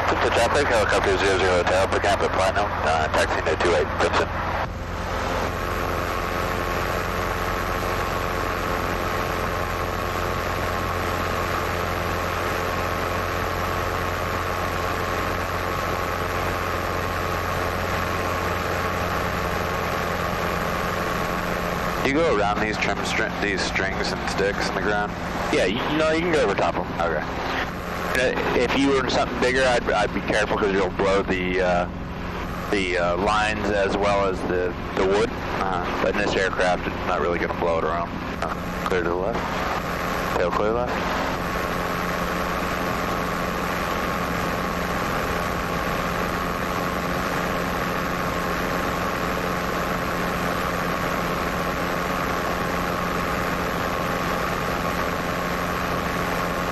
The traffic, helicopter 00 Hotel, picking up at Platinum, taxiing to 28 Princeton. Do you go around these these strings and sticks in the ground? Yeah, you can go over top of them. Okay. If you were in something bigger, I'd be careful because you'll blow the lines as well as the wood. But in this aircraft, it's not really going to blow it around. Clear to the left. Tail clear left.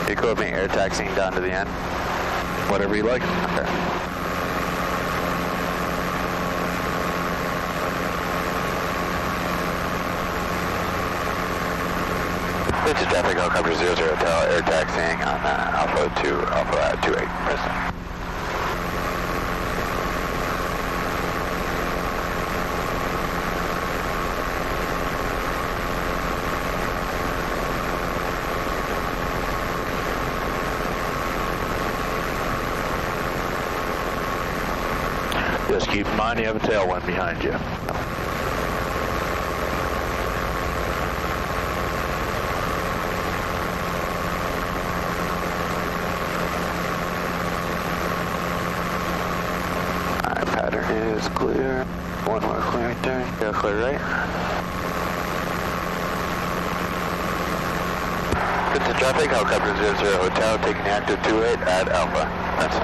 You quote me air taxiing down to the end? Whatever you like. Okay. This is traffic, helicopter 00 Hotel, air taxiing on Alpha 2, Alpha 28, Princeton. Just keep in mind you have a tailwind behind you. Alright, pattern is clear. One more clear right there. Yeah, clear right. This is traffic, helicopter 00 Hotel, taking active 28 at Alpha. That's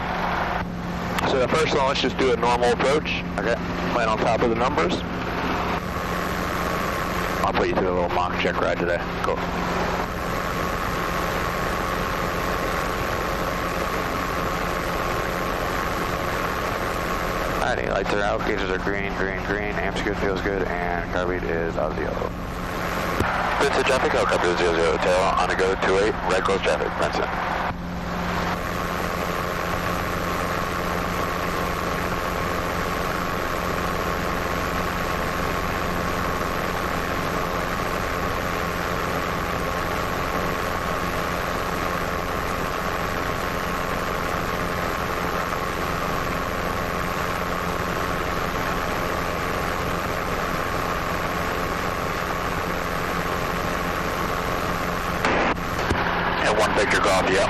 So first of all, let's just do a normal approach. okay. Land on top of the numbers. I'll put you through a little mock check ride today. Cool. Alrighty, lights are out, gauges are green, green, green, amps good, feels good, and car beat is out of the yellow. Princeton traffic, helicopter 00 Hotel, on a go 28, right close traffic, Princeton. One Victor Golf, yep.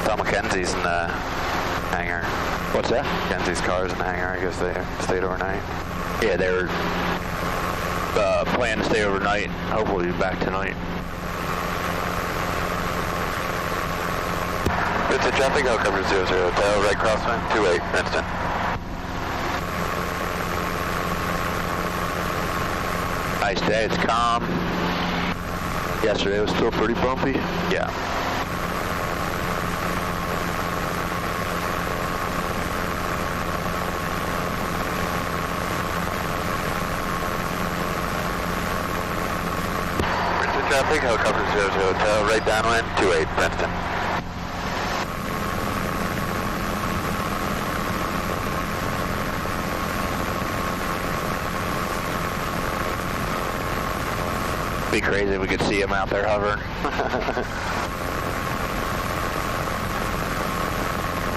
Tom Mackenzie's in the hangar. What's that? Mackenzie's car's in the hangar. I guess they stayed overnight. Yeah, they were planning to stay overnight. Hopefully be back tonight. It's a traffic, helicopter 00 Hotel, right crosswind, 28, Princeton. Nice day, it's calm. Yesterday was still pretty bumpy. Yeah. Traffic, helicopter 00 Hotel, right downwind, 28, Princeton. Be crazy if we could see him out there hovering.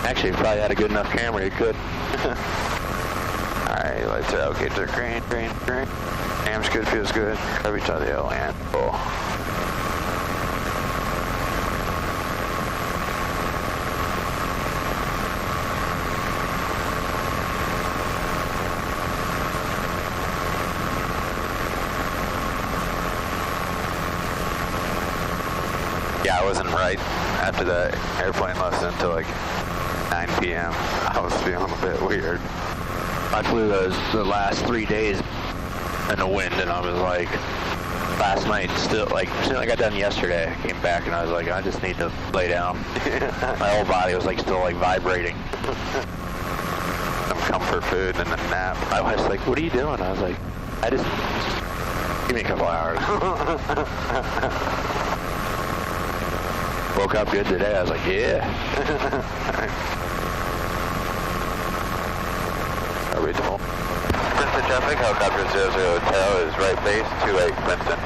Actually, if you probably had a good enough camera, you could. Alright, lights are out, gauges are green, green, green. Amps good, feels good. Coverage out of the yellow and full. Yeah, I wasn't right after the airplane lesson until like 9 p.m. I was feeling a bit weird. I flew the last 3 days in the wind, and I was like, last night, still, like, as soon as I got done yesterday, I came back and I was like, I just need to lay down. My whole body was like still like vibrating. Some comfort food and a nap. I was like, what are you doing? I was like, just give me a couple hours. Woke up good today. I was like, yeah. Are we full? Princeton traffic, helicopter 00 Hotel is right base, 28 Princeton.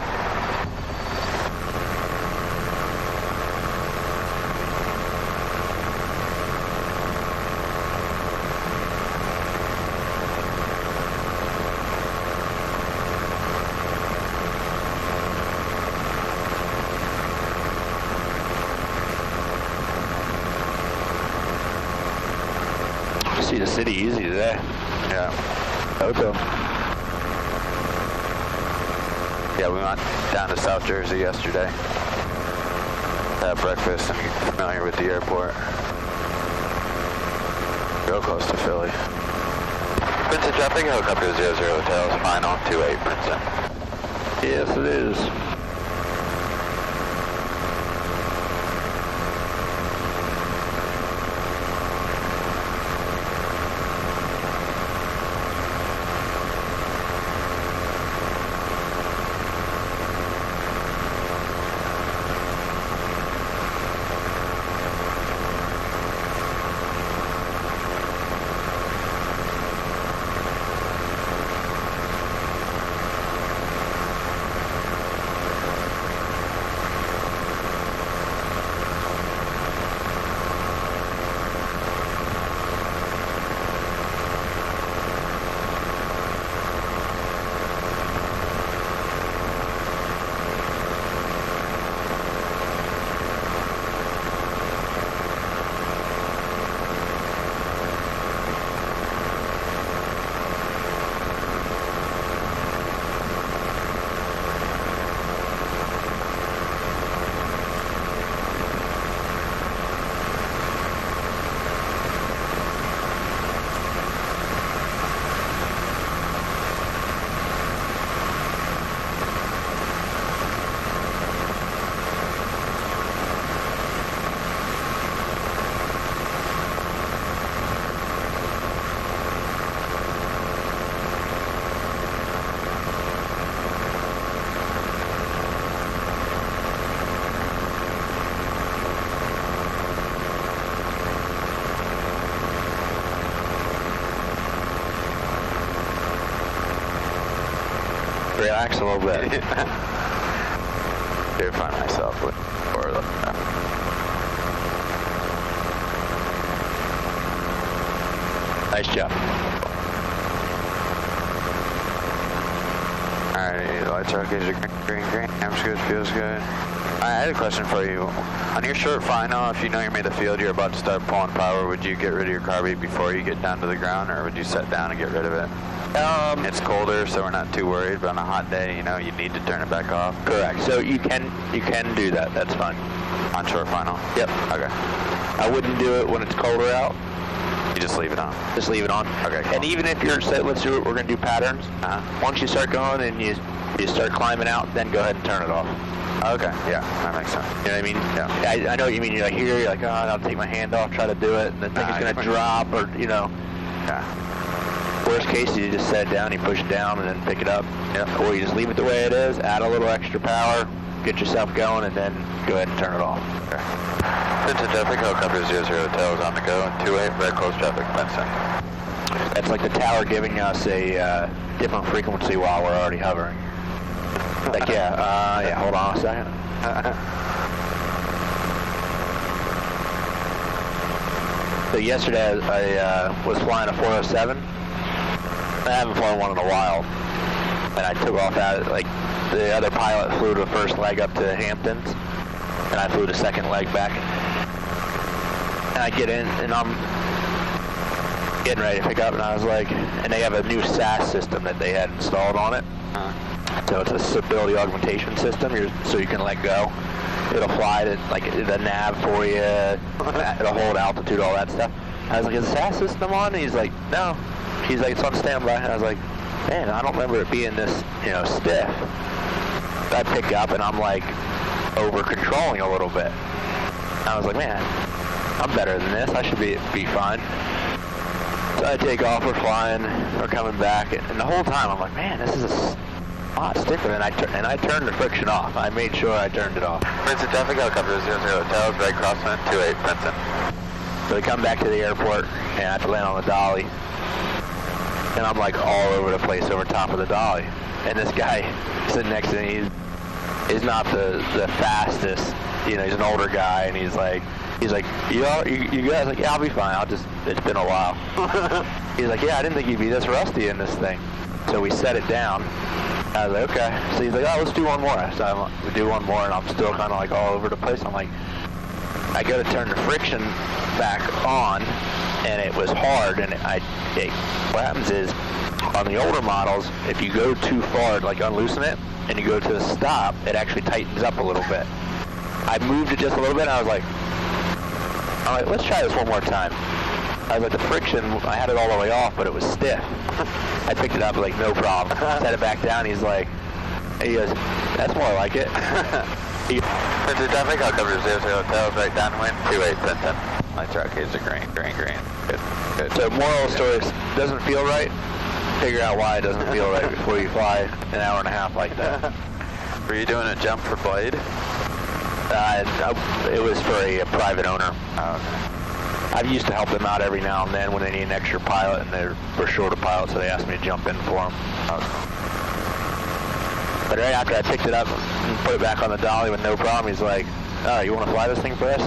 See the city easy today. Yeah. Okay. Yeah, we went down to South Jersey yesterday. Had breakfast and get familiar with the airport. Go close to Philly. Princeton traffic, helicopter 00 Hotel is final, 28 Princeton. Yes, it is. Relax a little bit. Did find myself with or Nice job. Alright, lights are okay, green, amps good, feels good. I had a question for you. On your short final, if you know you're made the field, you're about to start pulling power, would you get rid of your carby before you get down to the ground, or would you set down and get rid of it? It's colder, so we're not too worried, but on a hot day, you know, you need to turn it back off. Correct. So you can do that. That's fine. On short final? Yep. Okay. I wouldn't do it when it's colder out. You just leave it on? Just leave it on. Okay, cool. And even if you're, say, let's do it, we're going to do patterns. Once you start going and you start climbing out, then go ahead and turn it off. Okay, yeah, that makes sense. You know what I mean? Yeah. I know what you mean. You're like, here, you're like, oh, I'll take my hand off, try to do it, and then think it's going to drop, or, you know. Yeah. Worst case, you just set it down, you push it down, and then pick it up. Yep. Or you just leave it the way it is, add a little extra power, get yourself going, and then go ahead and turn it off. Okay. Princeton traffic, helicopter 00 Hotel is on the go, 28 red close traffic, Princeton. That's like the tower giving us a different frequency while we're already hovering. Like, yeah, hold on a second. So yesterday I was flying a 407. I haven't flown one in a while. And I took off out, like, the other pilot flew the first leg up to Hamptons, and I flew the second leg back. And I get in, and I'm getting ready to pick up, and I was like, and they have a new SAS system that they had installed on it. So it's a stability augmentation system, so you can let go. It'll fly to, like, the nav for you, it'll hold altitude, all that stuff. I was like, is the SAS system on? And he's like, no. He's like, it's on standby. And I was like, man, I don't remember it being this, you know, stiff. I pick up and I'm like over controlling a little bit. I was like, man, I'm better than this. I should be fine. So I take off, we're flying, we're coming back, and the whole time I'm like, man, this is a lot stiffer. And I turned the friction off. I made sure I turned it off. Princeton traffic, helicopter 00 Hotel, right crosswind 28 Princeton. So we come back to the airport, and I have to land on the dolly. And I'm like all over the place over top of the dolly. And this guy sitting next to me, he's not the fastest. You know, he's an older guy, and he's like, you guys? Like, yeah, I'll be fine. It's been a while. He's like, yeah, I didn't think you'd be this rusty in this thing. So we set it down. I was like, okay. So he's like, oh, let's do one more. So we do one more, and I'm still kind of like all over the place. I'm like, I go to turn the friction back on, and it was hard. And what happens is, on the older models, if you go too far, like unloosen it, and you go to the stop, it actually tightens up a little bit. I moved it just a little bit, and I was like, all right, let's try this one more time. I was like, the friction, I had it all the way off, but it was stiff. I picked it up, like, no problem. Set it back down, he goes, that's more like it. Princeton traffic, helicopter 00 Hotel, right downwind 28 Princeton. My track is a green. Good. So moral of the story is, doesn't feel right, figure out why it doesn't feel right before you fly an hour and a half like that. Were you doing a jump for Blade? It was for a private owner. Oh, okay. I've used to help them out every now and then when they need an extra pilot, and we're short a pilot, so they asked me to jump in for them. Okay. But right after I picked it up and put it back on the dolly with no problem, he's like, oh, you want to fly this thing for us?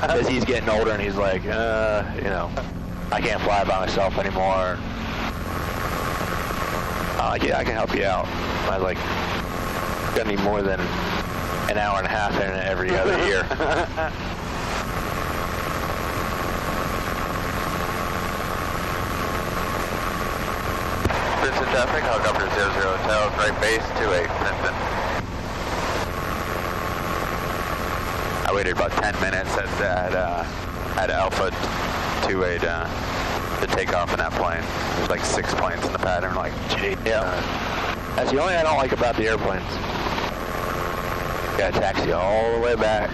Because he's getting older, and he's like, I can't fly by myself anymore. I'm like, yeah, I can help you out. I was like, gonna need more than an hour and a half in every other year. Princeton traffic, helicopter 00 Hotel, right base 28 Princeton. I waited about 10 minutes at Alpha 28 to take off in that plane. There's like 6 planes in the pattern, like, gee. Yeah. That's the only thing I don't like about the airplanes. Got to taxi all the way back.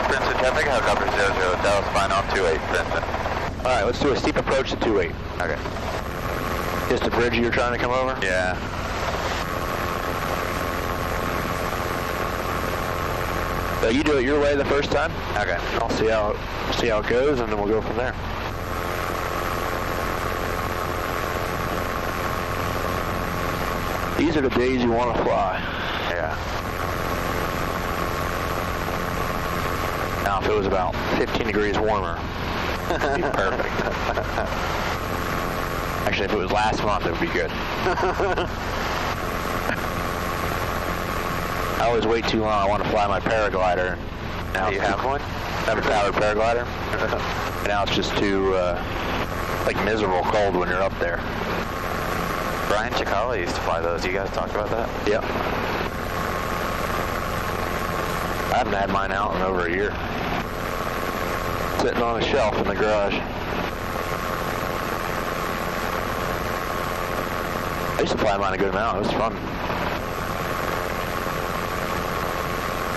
Princeton traffic, helicopter 00 Hotel, spine off 28 Princeton. All right, let's do a steep approach to 28. Okay. Just the bridge you're trying to come over? Yeah. So you do it your way the first time? Okay. I'll see how it goes, and then we'll go from there. These are the days you want to fly. Yeah. Now, if it was about 15 degrees warmer, it'd be perfect. Actually, if it was last month, it would be good. I always wait too long. I want to fly my paraglider. Now Do you have one? I have a powered paraglider. And now it's just too, miserable cold when you're up there. Brian Chicala used to fly those. You guys talked about that? Yep. I haven't had mine out in over a year. Sitting on a shelf in the garage. I used to fly mine a good amount. It was fun.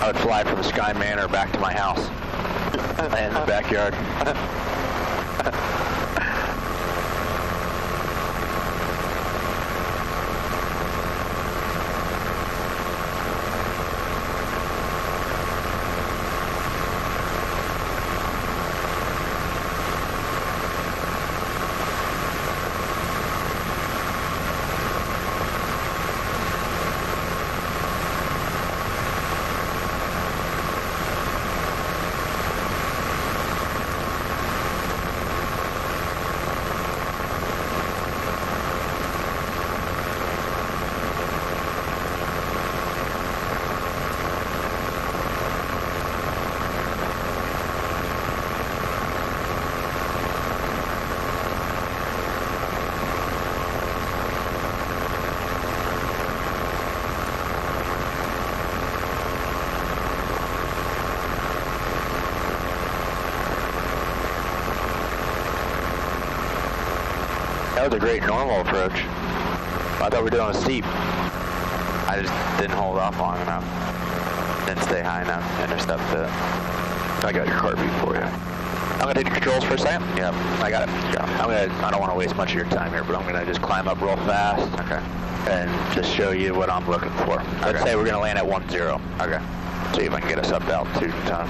I would fly from Sky Manor back to my house in the backyard. That was a great normal approach. I thought we were doing a steep. I just didn't hold off long enough. Didn't stay high enough, intercept it. I got your car beat for you. I'm gonna take the controls for a second. Yep. I got it. Yeah. I don't want to waste much of your time here, but I'm gonna just climb up real fast. Okay. And just show you what I'm looking for. Let's say we're gonna land at 1-0. Okay. See if I can get us up to altitude in time.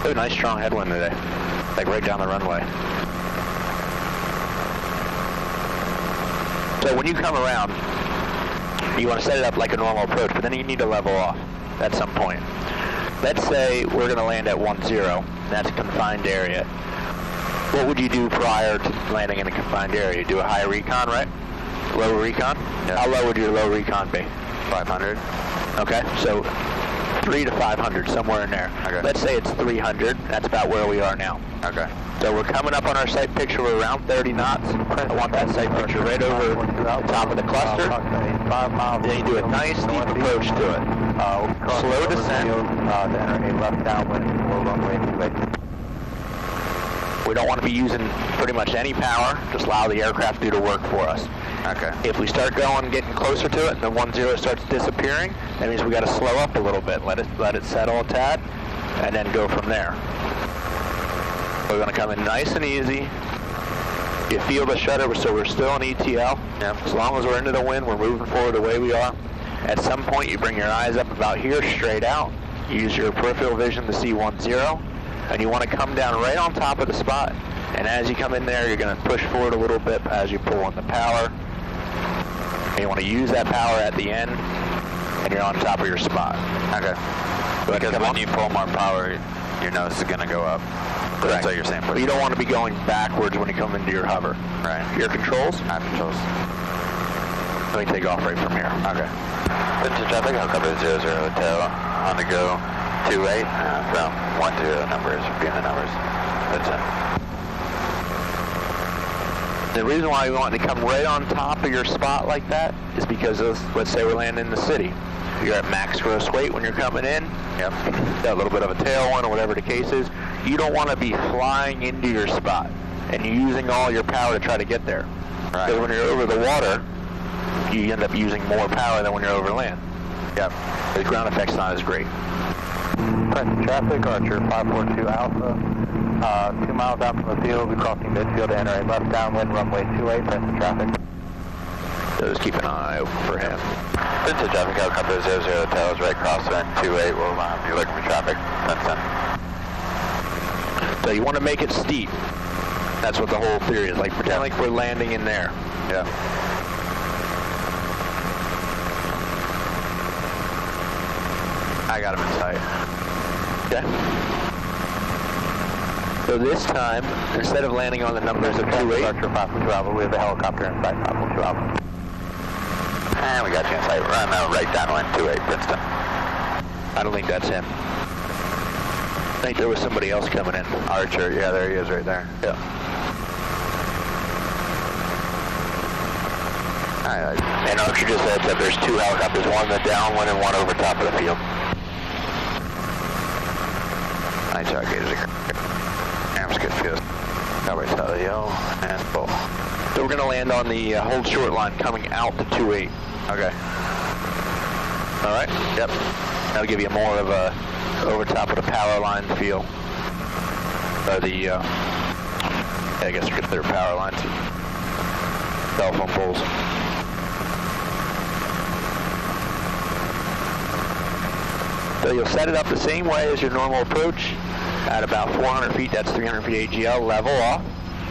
We have a nice strong headwind today. Like right down the runway. So when you come around, you want to set it up like a normal approach, but then you need to level off at some point. Let's say we're going to land at 1-0. That's a confined area. What would you do prior to landing in a confined area? Do a high recon, right? Low recon? Yeah. How low would your low recon be? 500. Okay, so 3 to 500, somewhere in there. Okay. Let's say it's 300. That's about where we are now. Okay. So we're coming up on our sight picture. We're around 30 knots. I want that sight picture right over the top of the cluster. Then you do a nice deep approach to it. Slow descent. We don't want to be using pretty much any power. Just allow the aircraft to do the work for us. Okay. If we start going, getting closer to it, and the 1-0 starts disappearing, that means we got to slow up a little bit. Let it settle a tad, and then go from there. We're going to come in nice and easy. You feel the shutter, so we're still in ETL. Yep. As long as we're into the wind, we're moving forward the way we are. At some point, you bring your eyes up about here, straight out. Use your peripheral vision to see 1-0, and you want to come down right on top of the spot. And as you come in there, you're going to push forward a little bit as you pull on the power. And you want to use that power at the end, and you're on top of your spot. Okay. Because when you pull more power, your nose is going to go up. Correct. So you're saying But you don't want to be going backwards when you come into your hover. Right. Your controls? I have controls. Let me take off right from here. Okay. Vintage traffic, I'll cover 00 Hotel on the go 28 from 10 numbers, being the numbers. That's it. The reason why we want to come right on top of your spot like that is because let's say we're landing in the city. You're at max gross weight when you're coming in. Yep. Got a little bit of a tailwind or whatever the case is. You don't want to be flying into your spot and using all your power to try to get there. Right. Because when you're over the water, you end up using more power than when you're over land. Yep. The ground effect's not as great. Present traffic, Archer 542 Alpha. 2 miles out from the field, we're crossing midfield to enter a left downwind, runway 28, present traffic. So just keep an eye open for him. Vintage traffic, I'll cover 00 Hotel is right crosswind 28. We'll be looking for traffic. That's it. So you want to make it steep. That's what the whole theory is. Like pretend like we're landing in there. Yeah. I got him in sight. Okay. So this time, instead of landing on the numbers of 28, Archer 542 Alpha, we have a helicopter in sight, 542 Alpha. And we got you in sight. Run right downwind 28, Princeton. I don't think that's him. I think there was somebody else coming in. Archer, yeah, there he is right there. Yeah. Alright. And Archer just said that there's 2 helicopters, one in the downwind and one over top of the field. Nice shot, gauge. Cam's good field. Cowboy tell yo and full. So we're going to land on the hold short line coming out to 28. Okay. All right? Yep. That'll give you more of a over top of the power line feel. I guess they're power lines. Cell phone poles. So you'll set it up the same way as your normal approach. At about 400 feet, that's 300 feet AGL, level off.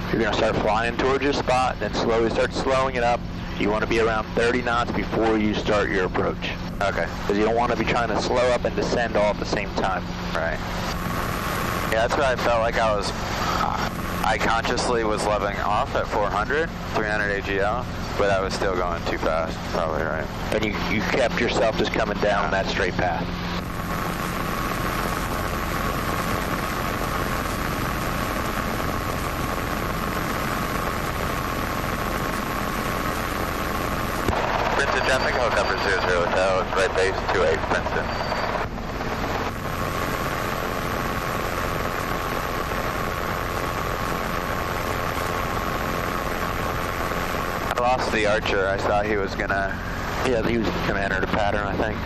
You're going to start flying towards your spot, then slowly start slowing it up. You want to be around 30 knots before you start your approach. Okay. Because you don't want to be trying to slow up and descend all at the same time. Right. Yeah, that's what I felt like I consciously was leveling off at 400, 300 AGL, but I was still going too fast. Probably right. And you kept yourself just coming down that straight path. Princeton traffic, helicopter 00 Hotel, right base 28 Princeton. lost the Archer. I thought he was gonna... Yeah, he was gonna enter the pattern, I think.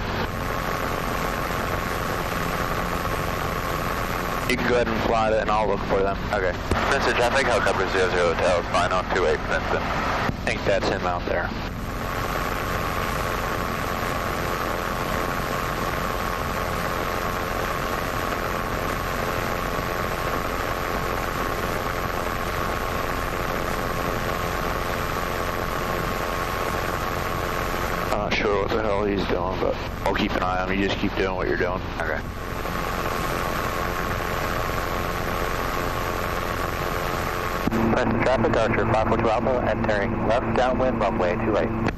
You can go ahead and fly it and I'll look for them. Okay. Mr. Traffic, helicopter 00 Hotel, flying on 28 Princeton. I think that's him out there. I'm not sure what the hell he's doing, but I'll keep an eye on him. You just keep doing what you're doing. Okay. Preston traffic, Archer 542 Alpha, entering left downwind runway 28.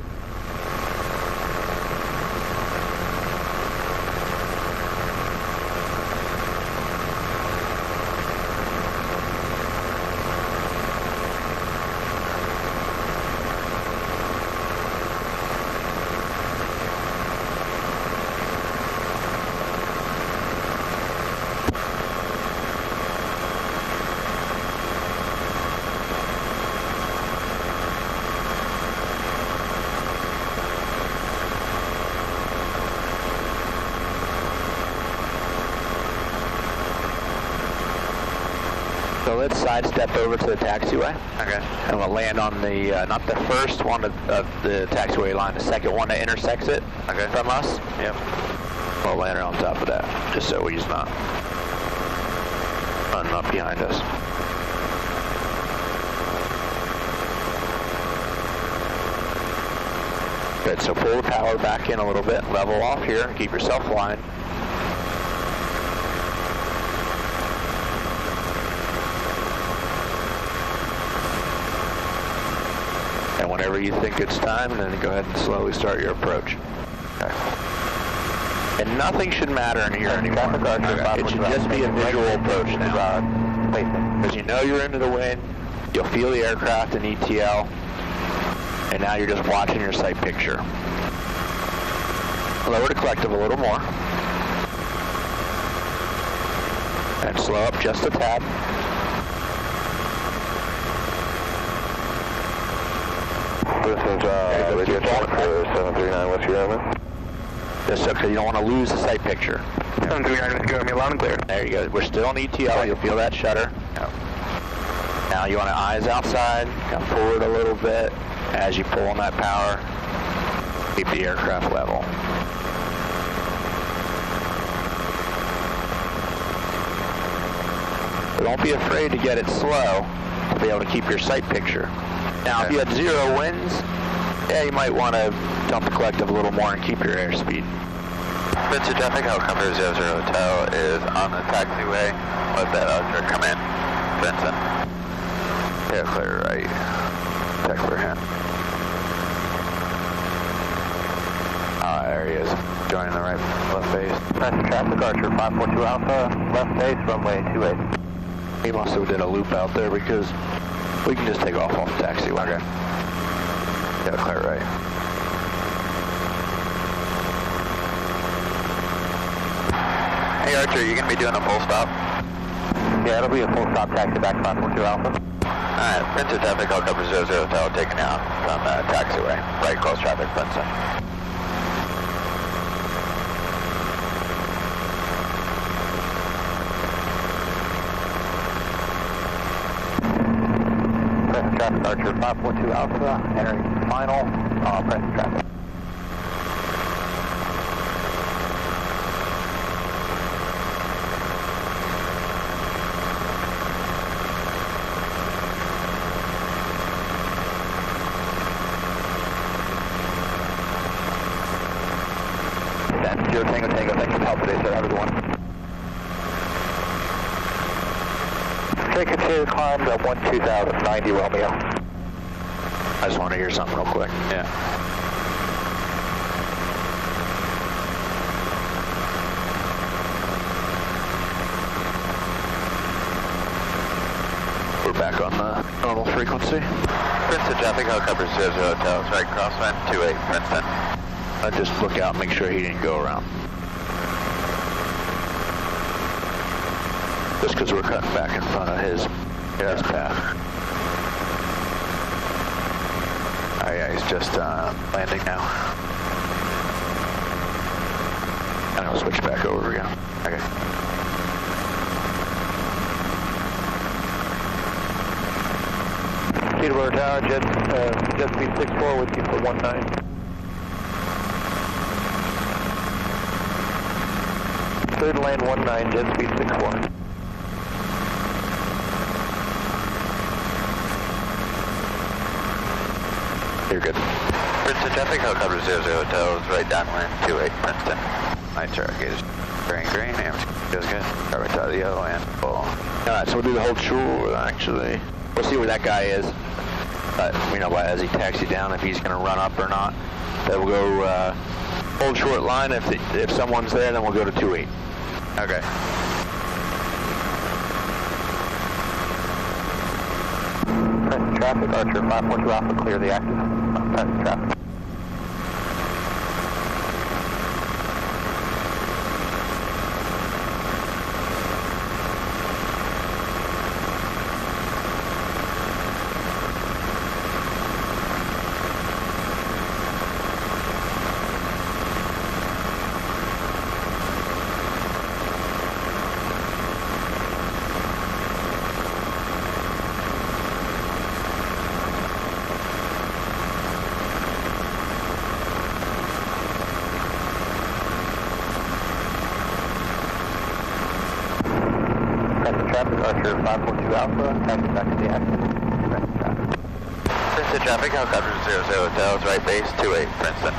So let's sidestep over to the taxiway. Okay. And we'll land on the, not the first one of the taxiway line, the second one that intersects it from us. Yep. We'll land on top of that, just so he's not running up behind us. Good, so pull the power back in a little bit, level off here, keep yourself flying. And whenever you think it's time, then go ahead and slowly start your approach. Okay. And nothing should matter in here anymore. Okay. It should just be a visual approach now. Because you know you're into the wind, you'll feel the aircraft in ETL, and now you're just watching your sight picture. Lower the collective a little more. And slow up just a tad. This is Radio 739 West Grumman. Just okay, you don't want to lose the sight picture. 739 West Grumman, loud and clear. There you go. We're still on ETL. You'll feel that shutter. Yep. Now you want to eyes outside. Kind of pull it a little bit. As you pull on that power, keep the aircraft level. But don't be afraid to get it slow to be able to keep your sight picture. Now, if you had zero winds, yeah, you might want to dump the collective a little more and keep your airspeed. Mr. Traffic, helicopter 00 Hotel is on the taxiway. Let that Archer come in. Vincent. Yeah, clear right. Check for him. There he is. Joining the right left base. Preston traffic, Archer 542 Alpha, left base, runway 28. He must have did a loop out there because we can just take off the taxiway. Okay. Yeah, clear right. Hey Archer, you gonna be doing a full stop? Yeah, it'll be a full stop taxi back 542 Alpha. Alright, Princeton traffic, helicopter 00 Hotel taking out from the taxiway. Right, close traffic, Princeton. Preston traffic, Archer 542 Alpha, entering final, Preston traffic. Tango Tango, thanks for the help today, sir. Have a good one. Take continue to climb to 12090 Romeo. I just want to hear something real quick. Yeah. We're back on the normal frequency. Princeton traffic, helicopter 00 Hotel, right crosswind 28 Princeton. Just look out and make sure he didn't go around. Just because we're cutting back in front of his path. Oh yeah, he's just landing now. And I'll switch back over again. Okay. Peterborough Tower, jet speed 64 with you for 19. Third lane 19, jet speed 64. You're good. Princeton traffic, helicopter 00 Hotel is right downwind 28 Princeton. Nitro gauge green, amp goes good. Carbon out of the yellow and full. Alright, so we'll do the whole shore actually. We'll see where that guy is. But we know as he taxis down if he's going to run up or not. Then we'll go hold short line. If someone's there, then we'll go to 28. Okay. Present traffic, Archer 542 Alpha, clear the active. Present traffic. Traffic, Archer 542 Alpha, taxi back to the active. Princeton traffic, helicopter 00 Hotel is right base 28 Princeton.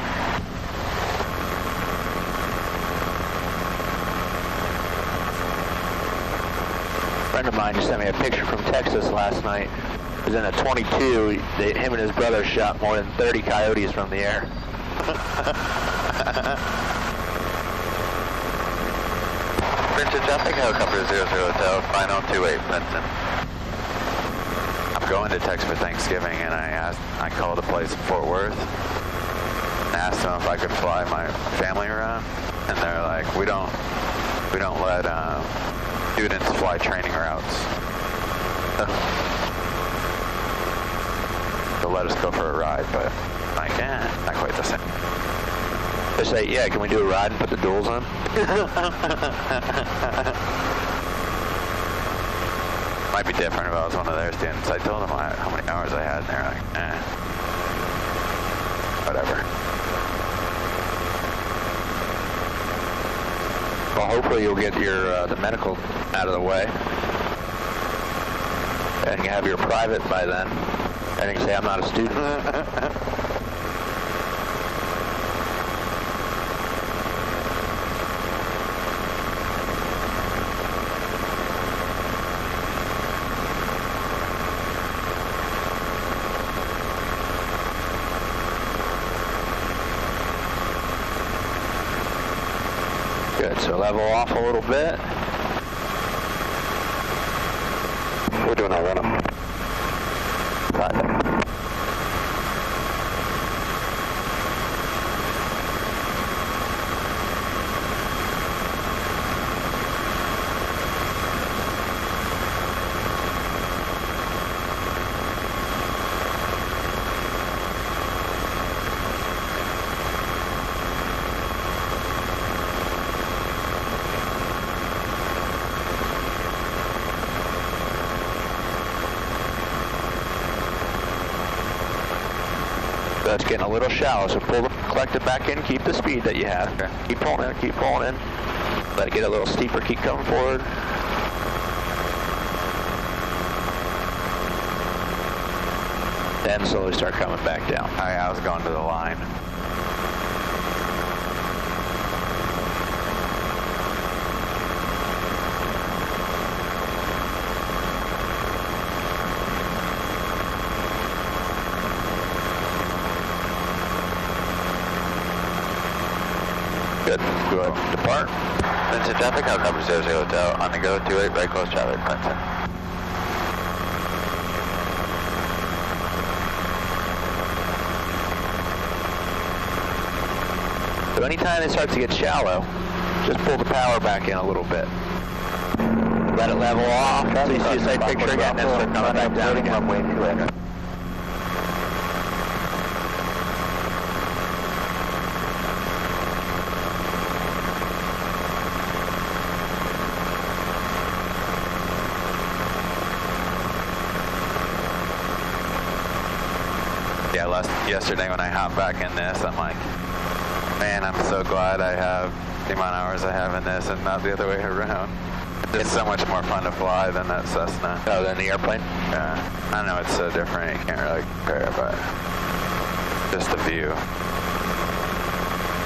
A friend of mine just sent me a picture from Texas last night. He was in a 22. Him and his brother shot more than 30 coyotes from the air. Princeton traffic, helicopter 00 Hotel, final 28 Princeton. I'm going to Texas for Thanksgiving, and I called a place in Fort Worth and asked them if I could fly my family around, and they're like, we don't let students fly training routes. They'll let us go for a ride, but like, not quite the same. They say, yeah, can we do a ride and put the duals on? Might be different if I was one of their students. I told them how many hours I had, and they're like, whatever. Well, hopefully you'll get your the medical out of the way. And you have your private by then. And you can say, I'm not a student. Good, so level off a little bit. We're doing our run-up. Right. It's getting a little shallow, so collect it back in, keep the speed that you have. Okay. Keep pulling in. Let it get a little steeper, keep coming forward. Then slowly start coming back down. I was going to the line. Good. Go ahead. Depart. Princeton traffic, helicopter 00 Hotel, on the go, 28 right close traffic, Princeton. So anytime it starts to get shallow, just pull the power back in a little bit. Let it level off. So you see a side picture again, then start coming back down again. yesterday when I hopped back in this, I'm like, man, I'm so glad I have the amount of hours I have in this and not the other way around. It's so much more fun to fly than that Cessna. Oh, than the airplane? Yeah. I know it's so different, you can't really compare, but just the view.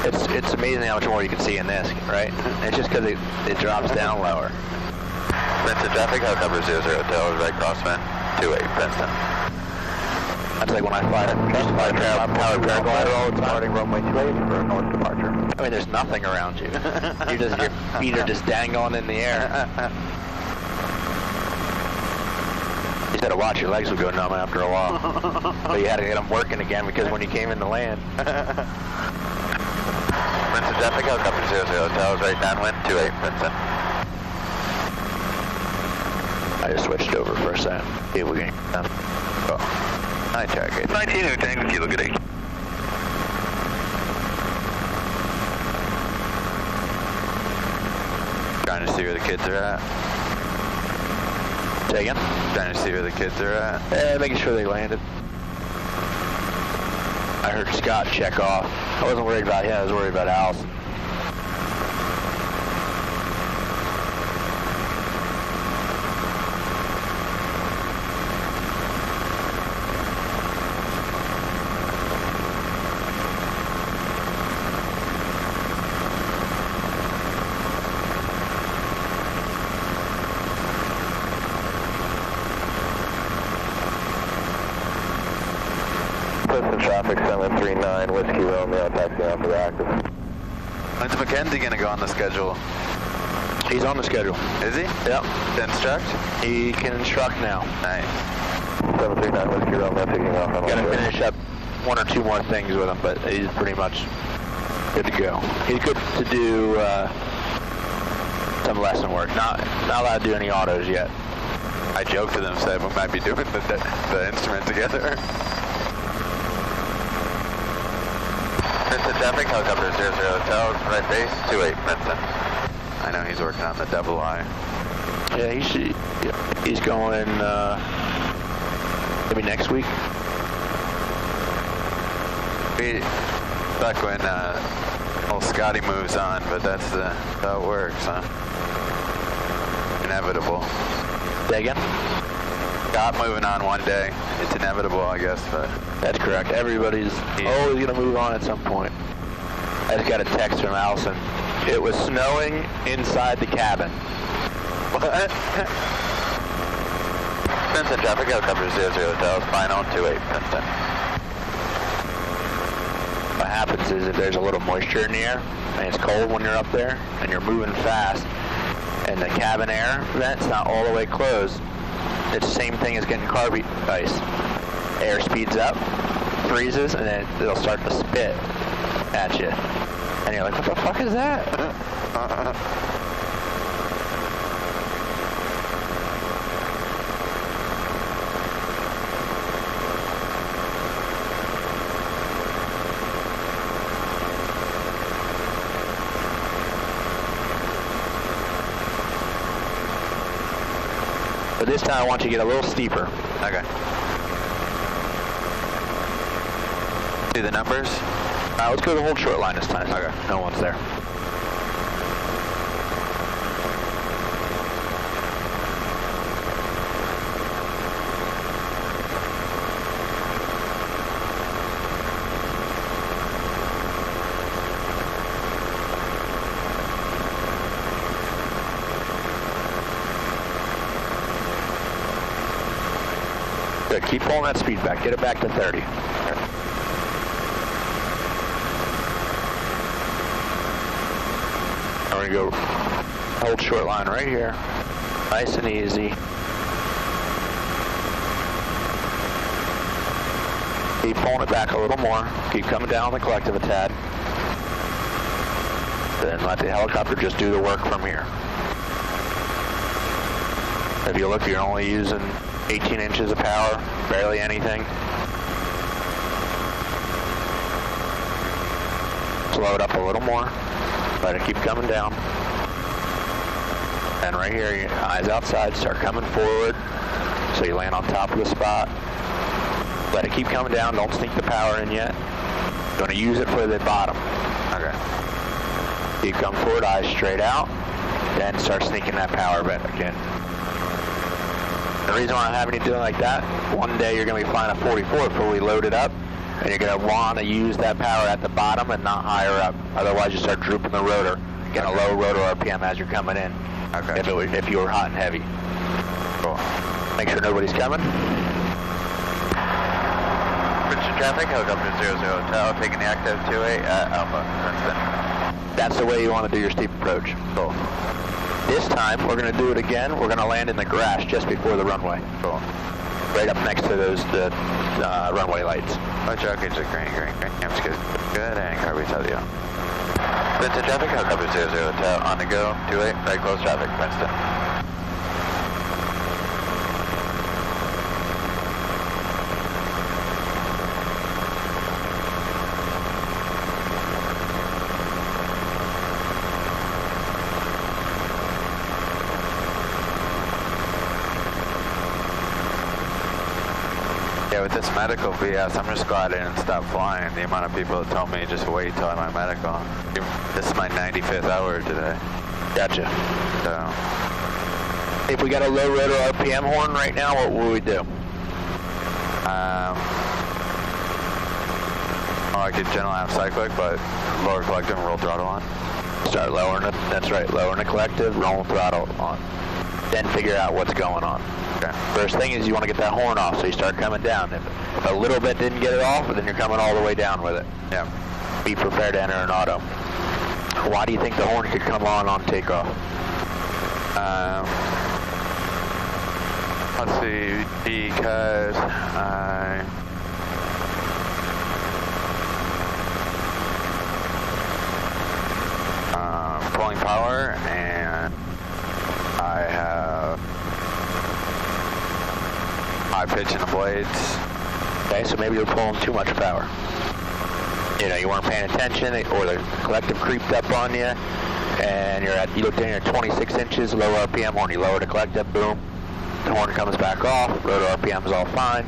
It's amazing how much more you can see in this, right? It's just because it drops down lower. Princeton traffic, helicopter 00 Hotel, right crosswind, 28 Princeton. That's like when I fly powered paraglider all the time. Starting runway 28 for north departure. I mean, there's nothing around you. Your feet are just dangling in the air. You just had to watch, your legs would go numb after a while. But you had to get them working again because when you came in to land. Princeton traffic, helicopter 00 Hotel, right downwind, 28 Princeton. I just switched over for a second. See if we can get them. Oh. Hi, target. 19 who tango kilo, good day. Trying to see where the kids are at. Say again? Trying to see where the kids are at. Making sure they landed. I heard Scott check off. I wasn't worried about him, I was worried about Allison. Princeton traffic 739, Whiskey Romeo, taxi on for the active. When's Mackenzie going to go on the schedule? He's on the schedule. Is he? Yep. To instruct? He can instruct now. Nice. 739, Whiskey Romeo, taking off on Got to finish up one or two more things with him, but he's pretty much good to go. He's good to do some lesson work. Not allowed to do any autos yet. I joked with him, said we might be doing the instrument together. Princeton traffic, helicopter 00 Hotel, right base, 28 Princeton. I know he's working on the double I. Yeah, he's going maybe next week. Back when old Scotty moves on, but that's how it works, huh? Inevitable. Say again? Scott moving on one day. It's inevitable, I guess, but... That's correct. Everybody's always going to move on at some point. I just got a text from Allison. It was snowing inside the cabin. What? Princeton traffic, helicopter 00 Hotel, final 28 Princeton. What happens is if there's a little moisture in the air, and it's cold when you're up there, and you're moving fast, and the cabin air vent's not all the way closed, it's the same thing as getting carby ice. Air speeds up, freezes, and then it'll start to spit at you. And you're like, what the fuck is that? But this time I want you to get a little steeper. Okay. See the numbers? Let's go to the whole short line this time. Okay. No one's there. Good. Keep pulling that speed back. Get it back to 30. We're going to go hold short line right here. Nice and easy. Keep pulling it back a little more. Keep coming down the collective a tad. Then let the helicopter just do the work from here. If you look, you're only using 18 inches of power, barely anything. Slow it up a little more. Let it keep coming down. And right here, your eyes outside, start coming forward. So you land on top of the spot. Let it keep coming down. Don't sneak the power in yet. Going to use it for the bottom. Okay. You come forward, eyes straight out, then start sneaking that power back in. The reason why I'm having you do it like that, one day you're going to be flying a 44 fully loaded up, and you're going to want to use that power at the bottom and not higher up. Otherwise, you start drooping the rotor, getting a low rotor RPM as you're coming in. Okay. If you were hot and heavy. Cool. Make sure nobody's coming. Princeton traffic, helicopter 00 Hotel, taking the active 28 at Alpha, Princeton. That's the way you want to do your steep approach. Cool. This time, we're going to do it again. We're going to land in the grass just before the runway. Cool. Right up next to the runway lights. Watch out, gauge green. Amps good, and carby Telio. Princeton traffic, helicopter 00 Hotel, on the go, 28, right close traffic, Princeton. Yeah, with this medical BS, I'm just glad I didn't stop flying. The amount of people that told me just wait till I'm on medical. This is my 95th hour today. Gotcha. So, If we got a low rotor RPM horn right now, what would we do? I could generally have cyclic, but lower collective and roll throttle on. Start lowering it. That's right. Lowering the collective, rolling throttle on. Then figure out what's going on. Okay. First thing is you want to get that horn off, so you start coming down. If a little bit didn't get it off, then you're coming all the way down with it. Yeah. Be prepared to enter an auto. Why do you think the horn could come on takeoff? Let's see, because pulling power, and I have high pitch in the blades. Okay, so maybe you're pulling too much power. You know, you weren't paying attention, or the collective creeped up on you, and you looked in, you're 26 inches, low RPM horn, you lower the collective, boom, the horn comes back off, rotor RPM is all fine,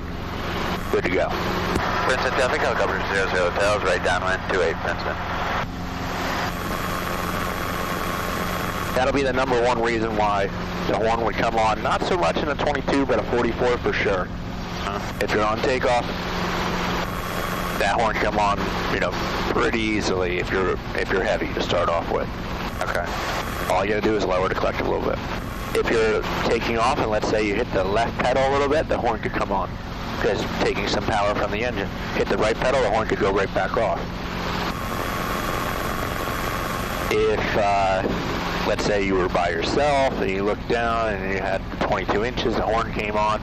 good to go. Princeton traffic, helicopter 00 Hotel, right downwind, 28 Princeton. That'll be the number one reason why the horn would come on, not so much in a 22, but a 44 for sure. If you're on takeoff, that horn come on, you know, pretty easily if you're heavy to start off with. Okay. All you gotta do is lower the collective a little bit. If you're taking off and let's say you hit the left pedal a little bit, the horn could come on because taking some power from the engine. Hit the right pedal, the horn could go right back off. If let's say you were by yourself and you looked down and you had 22 inches, the horn came on,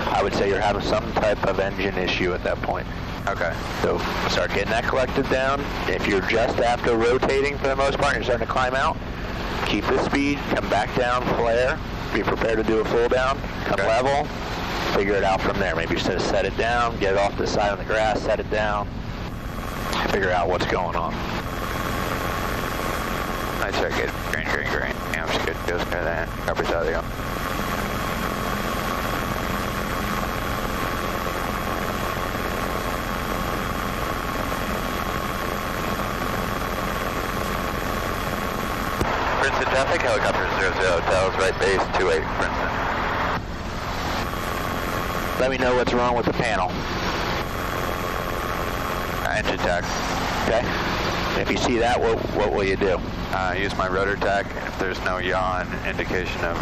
I would say you're having some type of engine issue at that point. Okay. So start getting that collective down. If you're just after rotating for the most part, you're starting to climb out, keep the speed, come back down, flare, be prepared to do a full down, come level, figure it out from there. Maybe just set it down, get it off to the side on the grass, set it down, figure out what's going on. I check it. Green. Amps good. Feels good then. Copy Telio. Princeton traffic, helicopter 00 Hotels, right base 28 Princeton. Let me know what's wrong with the panel. Engine tach. Okay? If you see that, what will you do? Use my rotor tach. If there's no yaw, indication of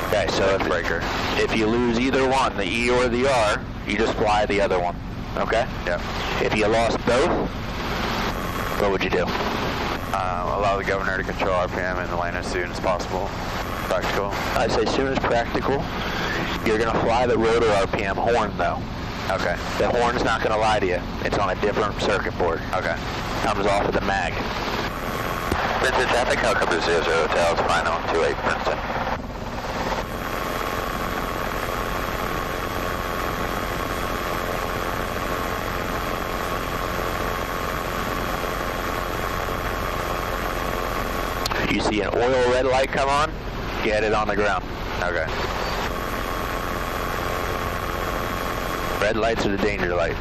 Okay, so breaker. if you lose either one, the E or the R, you just fly the other one. Okay? Yeah. If you lost both, what would you do? Allow the governor to control RPM and land as soon as possible. Practical. I'd say as soon as practical. You're going to fly the rotor RPM horn, though. Okay. The horn's not going to lie to you. It's on a different circuit board. Okay. Comes off of the mag. Princeton traffic, helicopter 00 Hotels, final 28 Princeton. You see an oil red light come on, get it on the ground. Okay. Red lights are the danger light.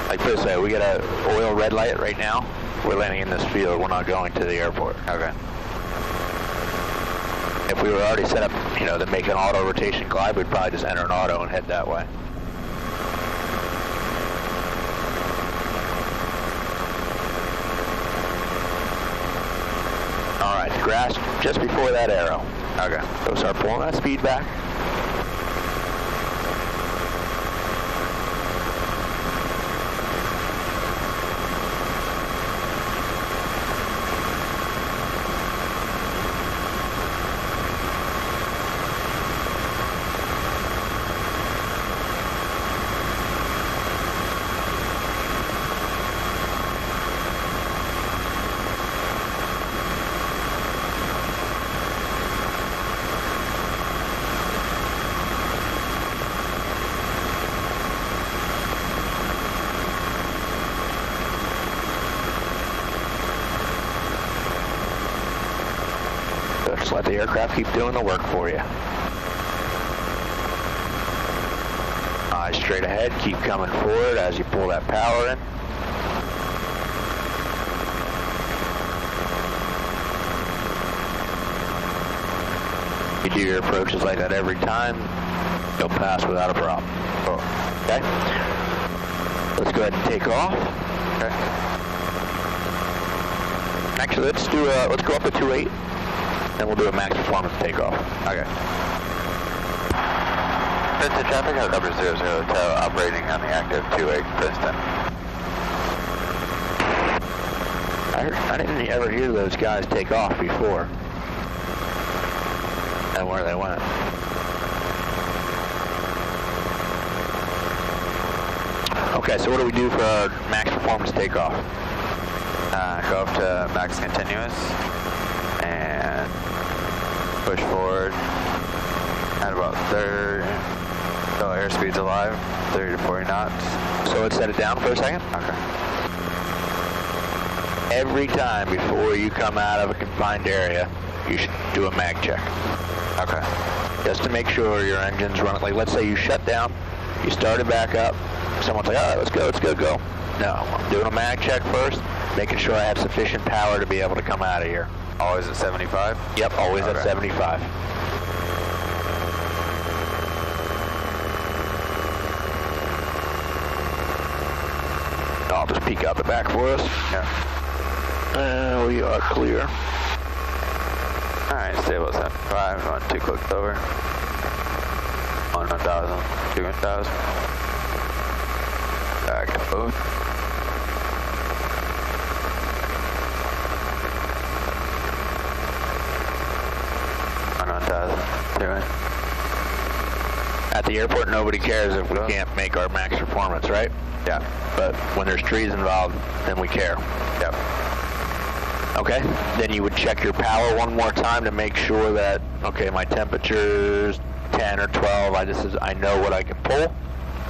Like this way, we got a oil red light right now. We're landing in this field. We're not going to the airport. Okay. If we were already set up, you know, to make an auto rotation glide, we'd probably just enter an auto and head that way. All right, grass just before that arrow. Okay. So start pulling that speed back. Just let the aircraft keep doing the work for you. Eyes straight ahead, keep coming forward as you pull that power in. You do your approaches like that every time, you'll pass without a problem. Okay? Let's go ahead and take off. Okay. Actually, let's go up to 2.8. Then we'll do a max performance takeoff. Okay. Vincent traffic, helicopter 00 Hotel, operating on the active 28 piston. I didn't ever hear those guys take off before. And where they went. Okay, so what do we do for our max performance takeoff? Go up to max continuous and push forward at about 30, so airspeed's alive, 30 to 40 knots. So let's set it down for a second. Okay. Every time before you come out of a confined area, you should do a mag check. Okay. Just to make sure your engine's running. Like, let's say you shut down, you started back up, someone's like, all right, let's go, go. No, I'm doing a mag check first, making sure I have sufficient power to be able to come out of here. Always at 75? Yep, always Okay. at 75. I'll just peek out the back for us. Yeah. We are clear. Alright, stable at 75, run 2 clicks over. 1,000, 2,000. Back to boat. At the airport, nobody cares if we can't make our max performance, right? Yeah. But when there's trees involved, then we care. Yep. Okay, then you would check your power one more time to make sure that, okay, my temperature's 10 or 12, I know what I can pull.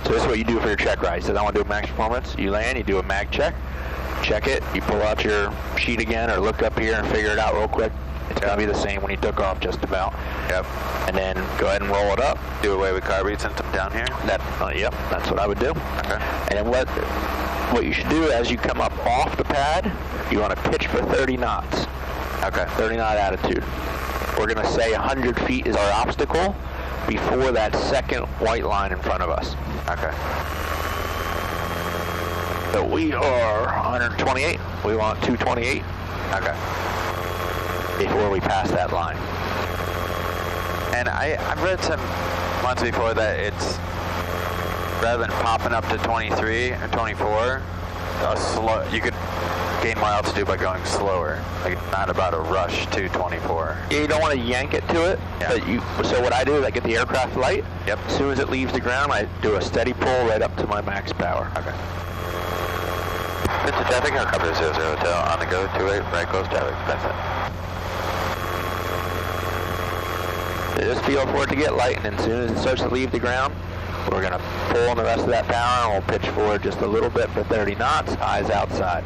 So this is what you do for your check ride. He says, I want to do a max performance. You land, you do a mag check, check it, you pull out your sheet again or look up here and figure it out real quick. It's going to be the same when you took off, just about. Yep. And then go ahead and roll it up. Do away with carb beats and down here? Yep, that's what I would do. Okay. And then what you should do as you come up off the pad, you want to pitch for 30 knots. Okay. 30 knot attitude. We're going to say 100 feet is our obstacle before that second white line in front of us. Okay. So we are 128. We want 228. Okay. Before we pass that line. And I've read some months before that it's, rather than popping up to 23 or 24, you could gain more altitude by going slower. Like, it's not about a rush to 24. Yeah, you don't want to yank it to it. Yeah. But so what I do is I get the aircraft light. Yep. As soon as it leaves the ground, I do a steady pull right up to my max power. Okay. Mr. Traffic, helicopter 00 Hotel, on the go, 28, right close traffic, that's it. Just feel for it to get light, and then as soon as it starts to leave the ground, we're going to pull on the rest of that power, and we'll pitch forward just a little bit for 30 knots, eyes outside.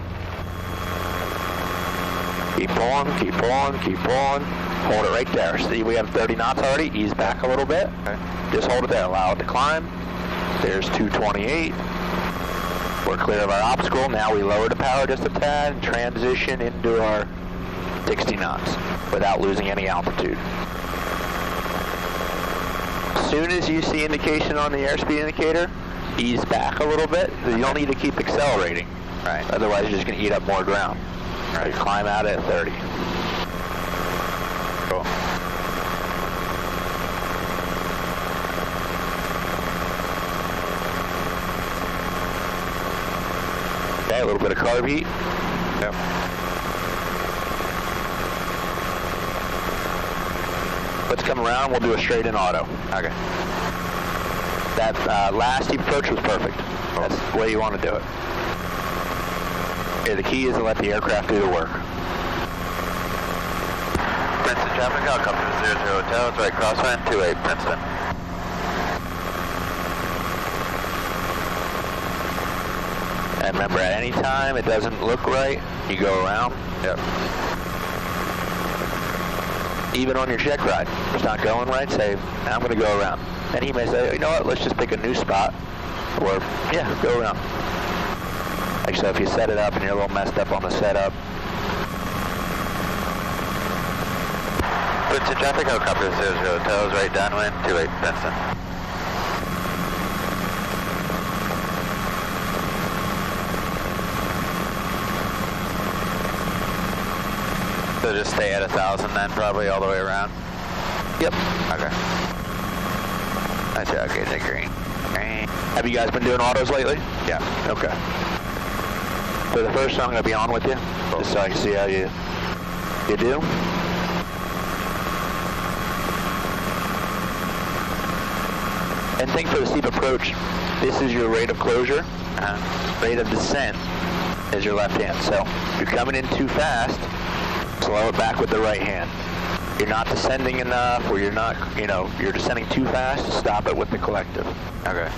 Keep pulling, keep pulling, keep pulling. Hold it right there. See, we have 30 knots already. Ease back a little bit. Okay. Just hold it there. Allow it to climb. There's 228. We're clear of our obstacle. Now we lower the power just a tad and transition into our 60 knots without losing any altitude. As soon as you see indication on the airspeed indicator, ease back a little bit. You don't need to keep accelerating. Right. Otherwise, you're just going to eat up more ground. Right. So climb out at 30. Cool. Okay, a little bit of carb heat. Yep. Let's come around. We'll do a straight in auto. Okay. That last steep approach was perfect. That's the way you want to do it. Okay, the key is to let the aircraft do the work. Princeton traffic, helicopter 00 Hotel, it's right crosswind 28 Princeton. And remember, at any time it doesn't look right, you go around. Yep. Even on your check ride, if it's not going right, say, I'm going to go around. And he may say, you know what, let's just pick a new spot. Or, yeah, go around. Like so, if you set it up and you're a little messed up on the setup. Princeton traffic, helicopter 00 Hotel is right downwind 28 Princeton. So just stay at 1,000 then, probably all the way around? Yep. Okay. That's okay, the green. Green. Have you guys been doing autos lately? Yeah. Okay. So the first I'm going to be on with you, just so I can see how you do. And think for the steep approach, this is your rate of closure. Rate of descent is your left hand. So if you're coming in too fast, slow it back with the right hand. You're not descending enough, or you're not, you're descending too fast, stop it with the collective. Okay.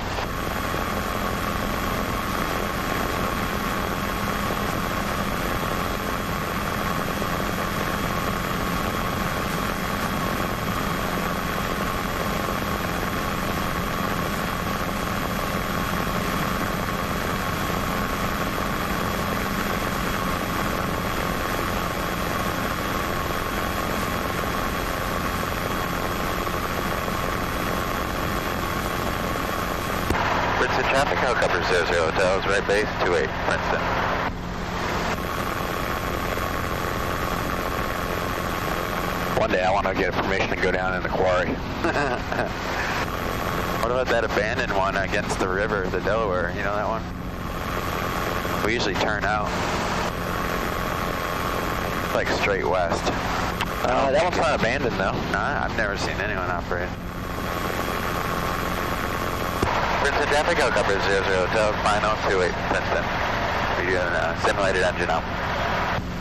Princeton traffic, helicopter 00 Hotel is right base 28 Princeton. One day I want to get permission to go down in the quarry. What about that abandoned one against the river, the Delaware? You know that one? We usually turn out. Like straight west. That one's not abandoned though. Nah, I've never seen anyone operate. Princeton traffic, helicopter 00 Hotel, final 28 Princeton. We're doing a simulated engine up.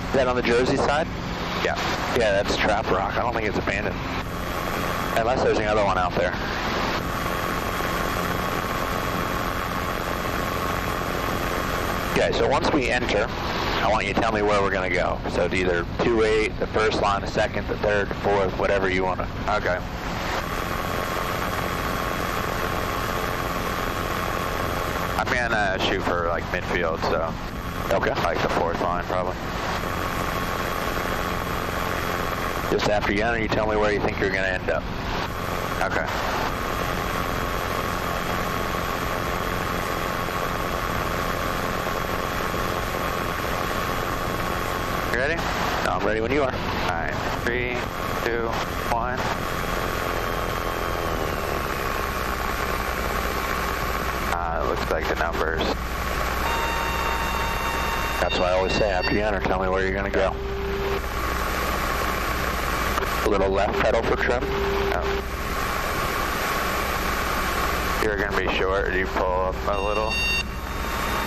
Is that on the Jersey side? Yeah. Yeah, that's Trap Rock. I don't think it's abandoned. Unless there's another one out there. Okay, so once we enter, I want you to tell me where we're going to go. So it's either 2-8, the first line, the second, the third, the fourth, whatever you want to. Okay. I'm gonna shoot for like midfield, so. Okay. Like the fourth line, probably. Just after you enter, you tell me where you think you're going to end up. Okay. You ready? No, I'm ready when you are. Alright, 3, 2, 1. It looks like the numbers. That's why I always say after you enter, tell me where you're going to go. A little left pedal for trim. Oh. You're going to be short. You pull up a little.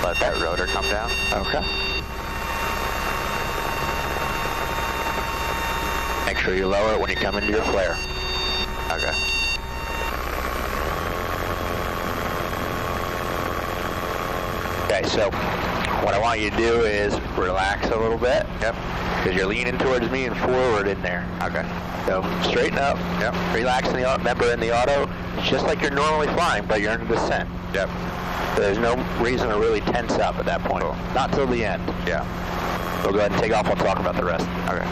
Let that rotor come down. Okay. Make sure you lower it when you come into your flare. Okay. Okay, so What I want you to do is relax a little bit. Yep. Because you're leaning towards me and forward in there. Okay. So straighten up. Yep. Relax in the auto. Remember, in the auto, it's just like you're normally flying, but you're in a descent. Yep. So there's no reason to really tense up at that point. Cool. Not till the end. Yeah. We'll go ahead and take off. We'll talk about the rest. Okay.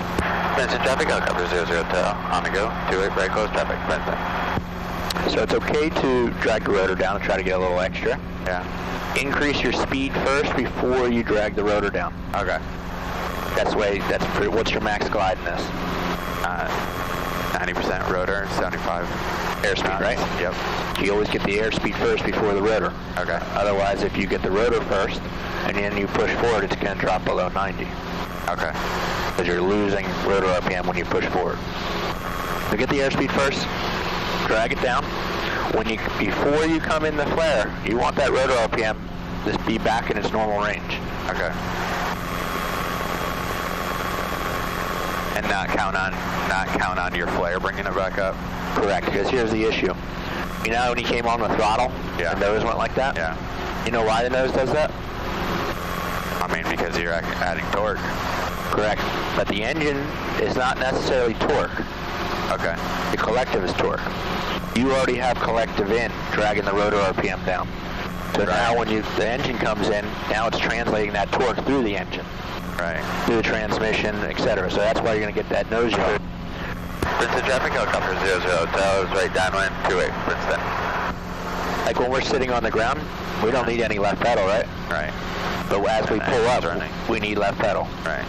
Vincent, traffic helicopter 00 to on the go. 28 very close traffic. Vincent. So it's okay to drag the rotor down and try to get a little extra. Yeah. Increase your speed first before you drag the rotor down. Okay. That's the way. What's your max glide in this? 90% rotor, 75 Airspeed, right? Yep. You always get the airspeed first before the rotor. Okay. Otherwise, if you get the rotor first and then you push forward, it's going to drop below 90. Okay. Because you're losing rotor RPM when you push forward. So get the airspeed first. Drag it down. Before you come in the flare, you want that rotor RPM to be back in its normal range. Okay. And not count on your flare bringing it back up. Correct. Because here's the issue. You know when you came on the throttle, Yeah. the nose went like that? Yeah. You know why the nose does that? I mean, because you're adding torque. Correct. But the engine is not necessarily torque. Okay. The collective is torque. You already have collective in, dragging the rotor RPM down. So now when the engine comes in, now it's translating that torque through the engine. Right. Through the transmission, etc. So that's why you're going to get that nose yard. Vincent, traffic helicopter 00 Hotel is right downwind 28, Vincent. Like when we're sitting on the ground, we don't need any left pedal, right? Right. But as we pull up, running. we need left pedal. Right.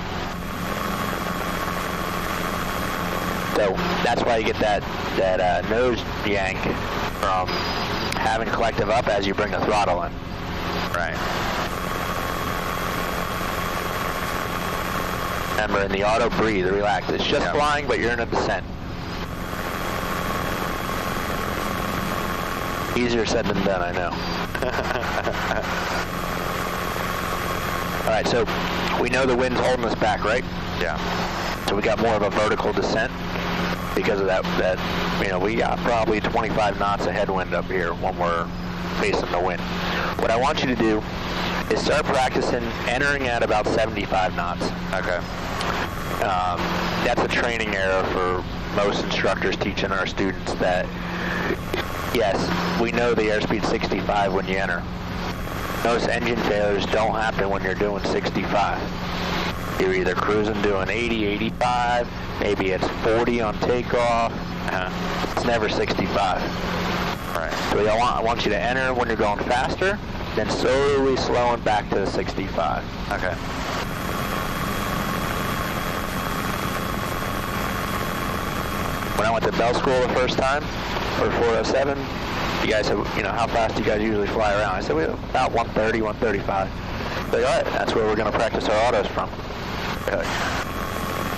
So that's why you get that nose yank from having collective up as you bring the throttle in. Right. Remember, in the auto, breathe, relax. It's just flying, but you're in a descent. Easier said than done, I know. All right, so we know the wind's holding us back, right? Yeah. So we got more of a vertical descent because of that we got probably 25 knots of headwind up here when we're facing the wind. What I want you to do is start practicing entering at about 75 knots. Okay. That's a training error for most instructors teaching our students that, yes, we know the airspeed 65 when you enter. Most engine failures don't happen when you're doing 65. You're either cruising doing 80, 85, maybe it's 40 on takeoff. It's never 65. Right. So I want you to enter when you're going faster, then slowly slowing back to the 65. Okay. When I went to Bell School the first time for 407, you guys said, how fast do you guys usually fly around? I said, about 130, 135. All right, that's where we're going to practice our autos from. Okay.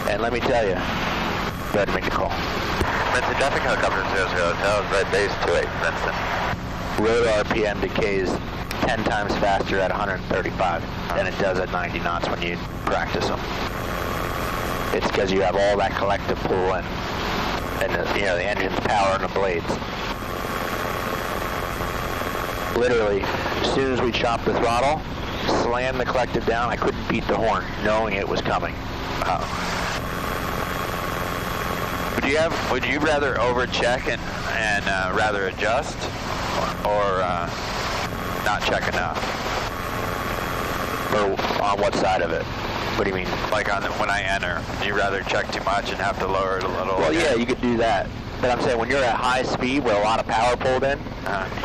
And let me tell you, go ahead and make the call. Vincent, traffic helicopter 00 Hotel is right base 28, Vincent. Rotor RPM decays 10 times faster at 135 than it does at 90 knots when you practice them. It's because you have all that collective pull in, and the engine's power and the blades. Literally, as soon as we chopped the throttle, slammed the collective down, I couldn't beat the horn, knowing it was coming. Would you rather overcheck and rather adjust, or not check enough? Or on what side of it? What do you mean? Like when I enter, do you rather check too much and have to lower it a little? Well, yeah, you could do that. But I'm saying when you're at high speed with a lot of power pulled in,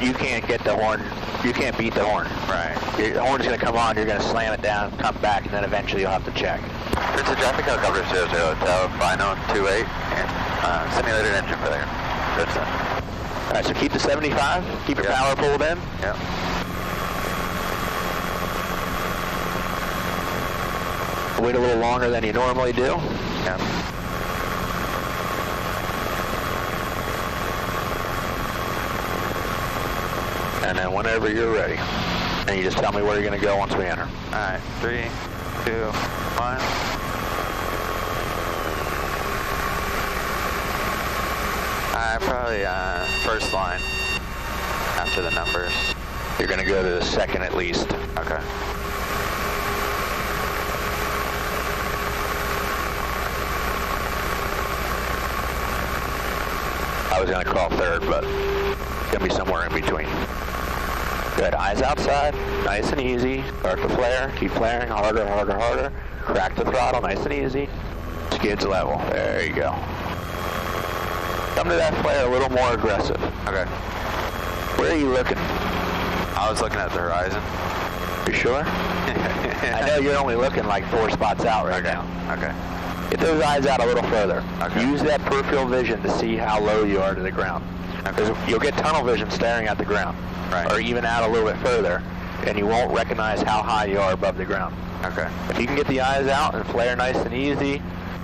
you can't get the horn. You can't beat the horn. Right. The horn's going to come on, you're going to slam it down, come back, and then eventually you'll have to check. It's a traffic helicopter 00 Hotel, final 28, and simulated engine failure. Good stuff. All right, so keep the 75, keep your power pulled in. Yeah. Wait a little longer than you normally do. Yeah. And then whenever you're ready, and you just tell me where you're going to go once we enter. All right, 3, 2, 1. Probably first line after the numbers. You're going to go to the second at least. Okay. was going to call third, but it's going to be somewhere in between. Good. Eyes outside. Nice and easy. Start to flare. Keep flaring. Harder, harder, harder. Crack the throttle. Nice and easy. Skids level. There you go. Come to that flare a little more aggressive. Okay. Where are you looking? I was looking at the horizon. You sure? I know you're only looking like 4 spots out right now. Okay. Get those eyes out a little further. Okay. Use that peripheral vision to see how low you are to the ground. Because you'll get tunnel vision staring at the ground. Right. Or even out a little bit further, and you won't recognize how high you are above the ground. Okay. If you can get the eyes out and flare nice and easy,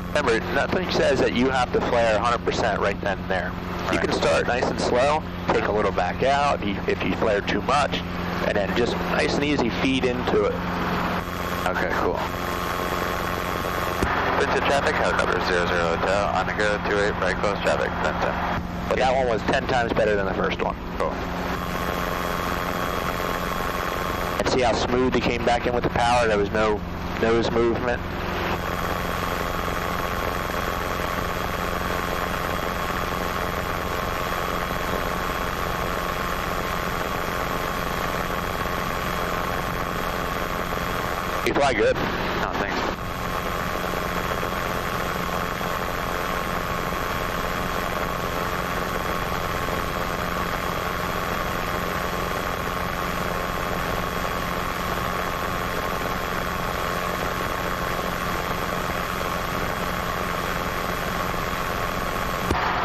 remember, nothing says that you have to flare 100% right then and there. Right. You can start nice and slow, take a little back out if you flare too much, and then just nice and easy feed into it. Okay, cool. Vincent traffic, helicopter 00 Hotel, on the go, 28, right close traffic, Vincent. But that one was 10 times better than the first one. Cool. And see how smooth he came back in with the power? There was no nose movement. You fly good. No, thanks.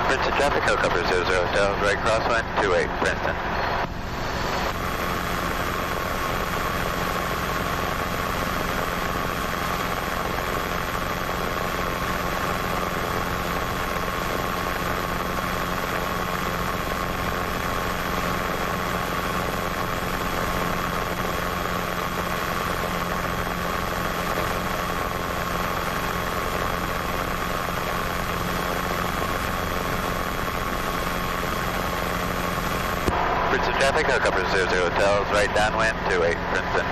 Princeton traffic, helicopter 00 Hotel, right crosswind, 28, Princeton. Princeton traffic, helicopter 00 Hotel, right downwind, 28, Princeton.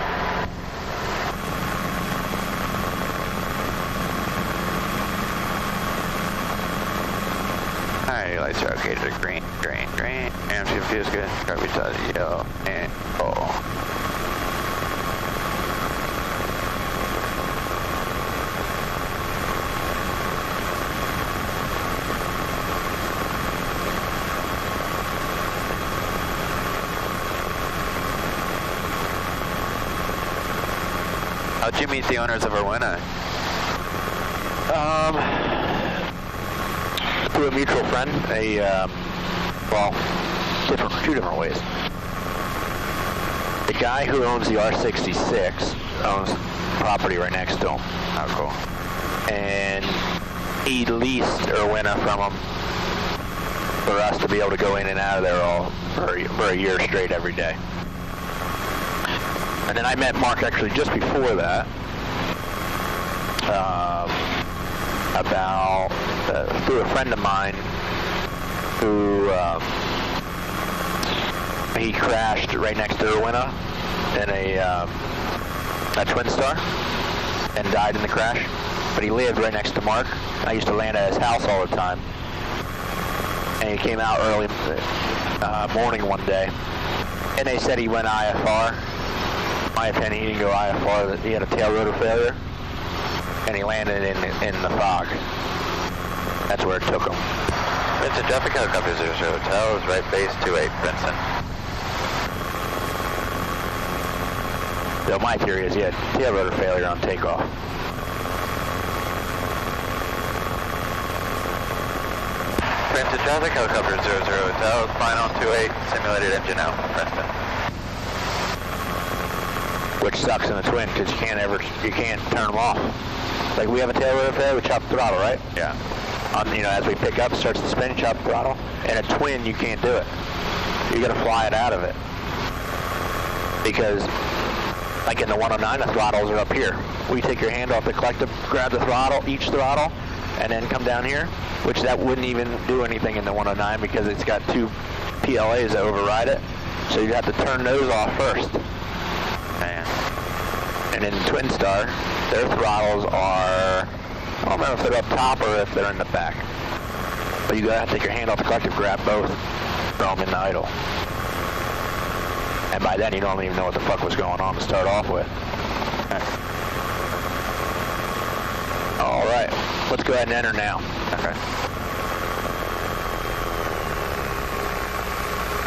Alright, lights are okay to green, green, green. AMC feels good, garbage out of yellow, and oh. How'd you meet the owners of R22? Through a mutual friend, two different ways. The guy who owns the R66 owns property right next to him. Oh, cool. And he leased R22 from him for us to be able to go in and out of there all for a year straight every day. And then I met Mark actually just before that, through a friend of mine who he crashed right next to R22 in a Twin Star and died in the crash. But he lived right next to Mark. I used to land at his house all the time. And he came out early morning one day, and they said he went IFR. In my opinion, he didn't go IFR. He had a tail rotor failure, and he landed in the fog. That's where it took him. Vincent traffic, helicopter 00 Hotel, is right base 28, Vincent. So my theory is he had tail rotor failure on takeoff. Vincent traffic, helicopter 00 Hotel, final 28, simulated engine out, Princeton. Which sucks in a twin because you can't turn them off. Like we have a tail rotor failure, we chop the throttle, right? Yeah. As we pick up, it starts to spin, chop the throttle. And a twin, you can't do it. You got to fly it out of it. Because, like in the 109, the throttles are up here. We take your hand off the collective, grab the throttle, each throttle, and then come down here, which that wouldn't even do anything in the 109 because it's got two PLAs that override it. So you have to turn those off first. Man. And in Twin Star, their throttles are, I don't remember if they're up top or if they're in the back. But you gotta take your hand off the collective, grab both, throw them in the idle. And by then you don't even know what the fuck was going on to start off with. All right, let's go ahead and enter now. Okay.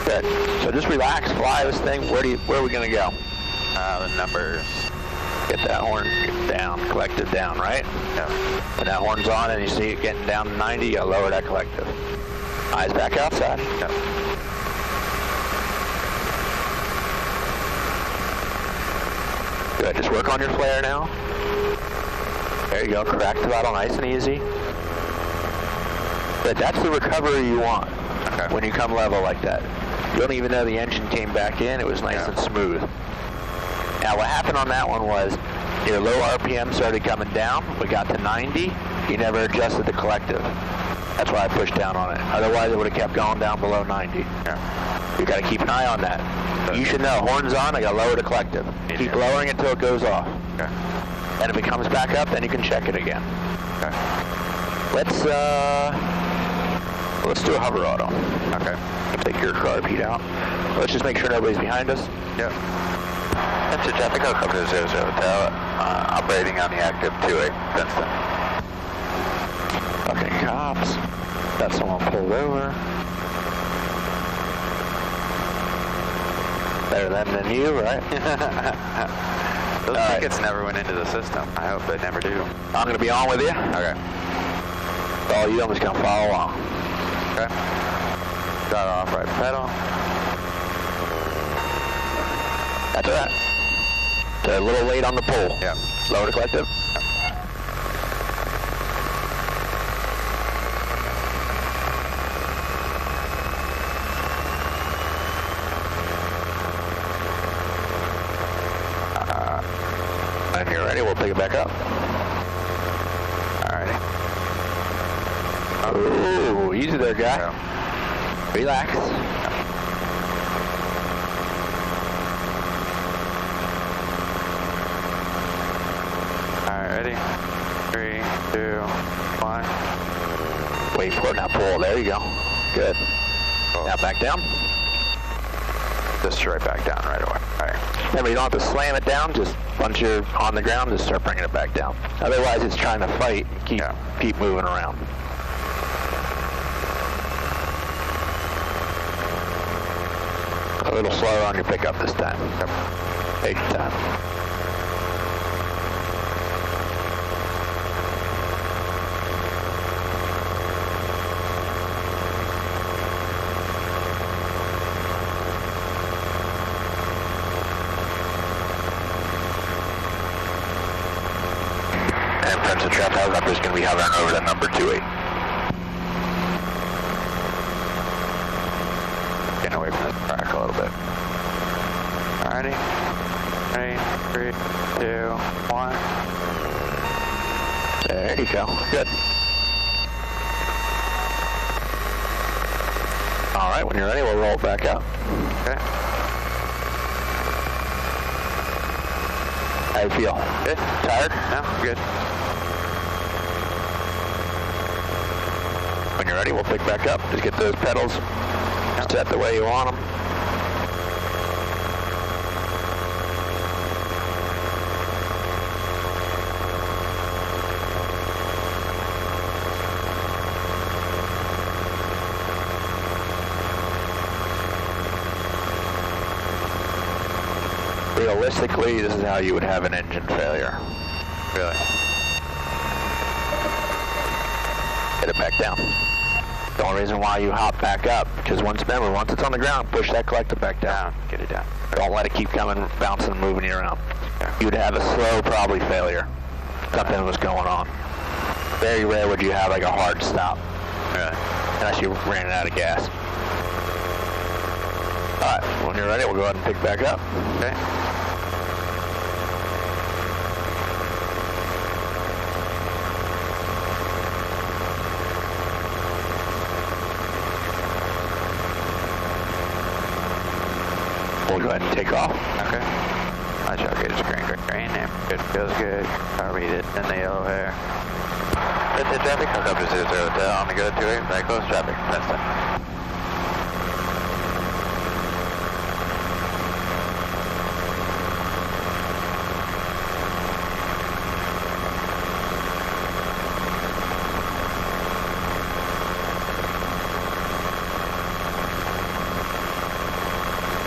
Good. So just relax, fly this thing. Where are we gonna go? The numbers. Get that horn down, collective down, right? Yeah. When that horn's on and you see it getting down to 90, you lower that collective. Eyes back outside. Yeah. Good, just work on your flare now. There you go, crack throttle nice and easy. But that's the recovery you want when you come level like that. You don't even know the engine came back in, it was nice and smooth. Now what happened on that one was your low RPM started coming down, we got to 90, you never adjusted the collective. That's why I pushed down on it. Otherwise it would have kept going down below 90. Yeah. You got to keep an eye on that. You should know, horns on, I got to lower the collective. Keep lowering it until it goes off. Okay. And if it comes back up, then you can check it again. Okay. Let's do a hover auto. Okay. Take your carb heat out. Let's just make sure nobody's behind us. Yep. That's traffic, I'll come to 00 Hotel, operating on the active 2-8 Princeton. Okay, cops. Got someone pulled over. Better them than you, right? Those tickets never went into the system. I hope they never do. I'm going to be on with you. Okay. Oh, you almost going to follow along. Okay. Got off right pedal. That's all right. It's a little late on the pull. Yeah. Lower the collective. When you're ready, we'll pick it back up. Alrighty. Ooh, easy there, guy. Yeah. Relax. Alright, ready? 3, 2, 1. Wait for it, now pull. There you go. Good. Cool. Now back down. Just right back down right away. Alright. Remember, you don't have to slam it down. Just once you're on the ground, just start bringing it back down. Otherwise, it's trying to fight. Keep moving around. A little slower on your pickup this time. Take your time. And Prince of Trap helicopter is going to be hovering over the number 28. Getting away from this track a little bit. Alrighty. 3, 2, 1. There you go. Good. All right, when you're ready, we'll roll it back up. Okay. How you feel? Good. Tired? No, good. When you're ready, we'll pick back up. Just get those pedals set the way you want them. Realistically, this is how you would have an engine failure. Really? Get it back down. The only reason why you hop back up, because once it's on the ground, push that collector back down. Get it down. Don't let it keep coming, bouncing, and moving you around. You would have a slow, probably failure. Something was going on. Very rare would you have like a hard stop. Really? Unless you ran out of gas. Alright, when you're ready, we'll go ahead and pick back up. Okay. We'll go ahead and take off. Okay. My truck is green, and it feels good. Carbureted in the yellow hair. Good to traffic, hook up to 00 Hotel, on the go 28, right close traffic, that's it.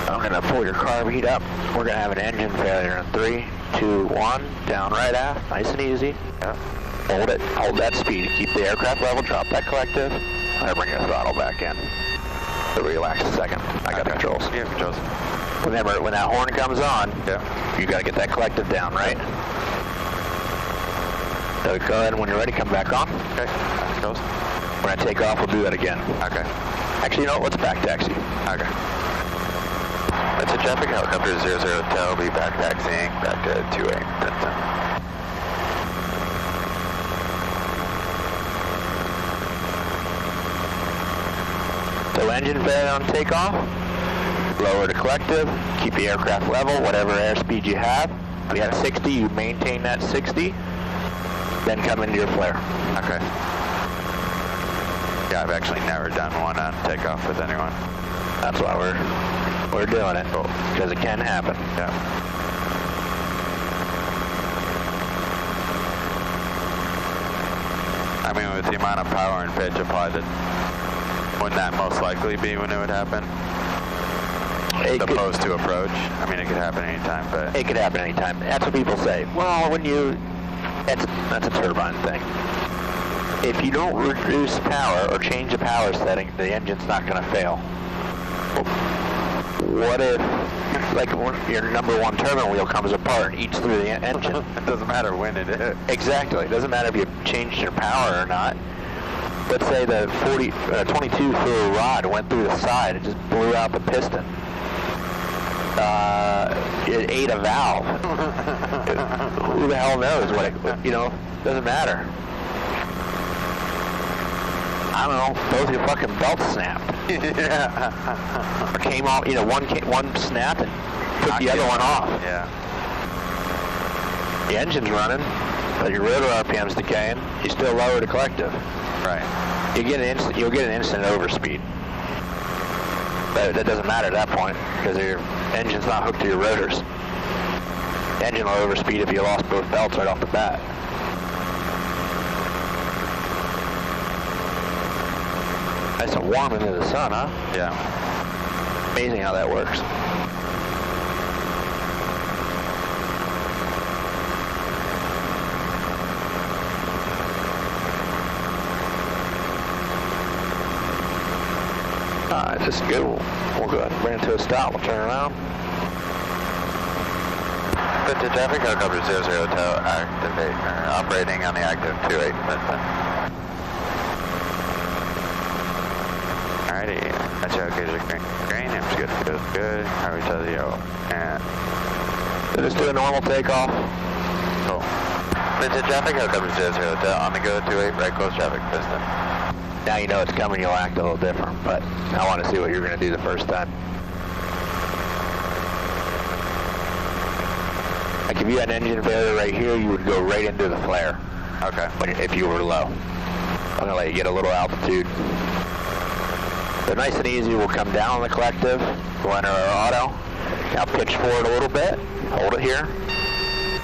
I'm going to pull your carb heat up. We're going to have an engine failure in 3, 2, 1. Down right aft, nice and easy. Yeah. Hold it. Hold that speed. Keep the aircraft level. Drop that collective. I'll bring your throttle back in. So relax a second. I got the controls. Yeah, controls. Remember, when that horn comes on, you got to get that collective down, right? So go ahead, and when you're ready, come back on. Okay. Controls. When I take off, we'll do that again. Okay. Actually, you know what? Let's back taxi. Okay. That's a traffic helicopter 00 Hotel, be back taxiing back to 28. So engine failure on takeoff. Lower the collective. Keep the aircraft level, whatever airspeed you have. We have 60, you maintain that 60. Then come into your flare. Okay. Yeah, I've actually never done one on takeoff with anyone. That's why we're doing it, because it can happen. Yeah. I mean, with the amount of power and pitch applied, wouldn't that most likely be when it would happen? As opposed to approach? I mean, it could happen anytime, but... It could happen anytime. That's what people say. Well, when you... That's a turbine thing. If you don't reduce power or change the power setting, the engine's not going to fail. What if, like, your number one turbine wheel comes apart and eats through the engine? It doesn't matter when it is. Exactly. It doesn't matter if you changed your power or not. Let's say the 22 threw a rod, went through the side, and just blew out the piston. It ate a valve. Who the hell knows what it, doesn't matter. I don't know, both your fucking belts snapped. Yeah. Or came off, one snapped and took the other one off. Yeah. The engine's running, but your rotor RPM's decaying, you still lower the collective. Right. You'll get an instant overspeed. But that doesn't matter at that point, because your engine's not hooked to your rotors. The engine will overspeed if you lost both belts right off the bat. Nice and warm into the sun, huh? Yeah. Amazing how that works. Alright, this is good. We'll go ahead and bring it to a stop. We'll turn around. Good to traffic, helicopter 00 Hotel, operating on the active 28. Alrighty, that's your gauge green, name's good, feels good. How we tell you, and... So just do a normal takeoff. Cool. Good to traffic, helicopter 00 Hotel, on the go 28, right close traffic, piston. Now you know it's coming, you'll act a little different, but I want to see what you're going to do the first time. Like if you had an engine failure right here, you would go right into the flare. Okay. If you were low. I'm going to let you get a little altitude. So nice and easy, we'll come down on the collective, we'll enter our auto. Now pitch forward a little bit, hold it here,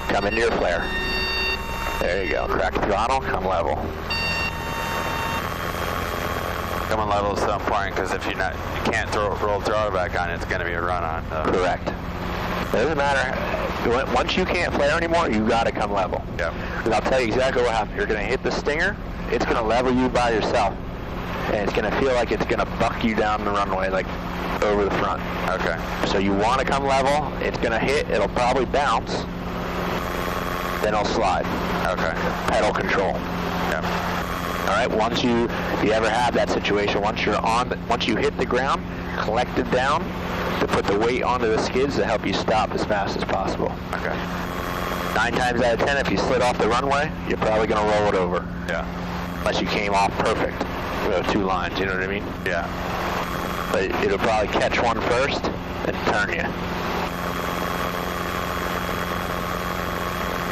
come into your flare. There you go, crack the throttle, come level. Coming level is so important because if you can't roll throttle back on, it's going to be a run on. So. Correct. It doesn't matter. Once you can't flare anymore, you got to come level. Yep. And I'll tell you exactly what happens. You're going to hit the stinger. It's going to level you by yourself, and it's going to feel like it's going to buck you down the runway, like over the front. Okay. So you want to come level. It's going to hit. It'll probably bounce. Then it'll slide. Okay. Pedal control. Yep. All right. Once you ever have that situation, once you hit the ground, collect it down to put the weight onto the skids to help you stop as fast as possible. Okay. 9 times out of 10, if you slid off the runway, you're probably going to roll it over. Yeah. Unless you came off perfect with 2 lines. You know what I mean? Yeah. But it'll probably catch one first and turn you.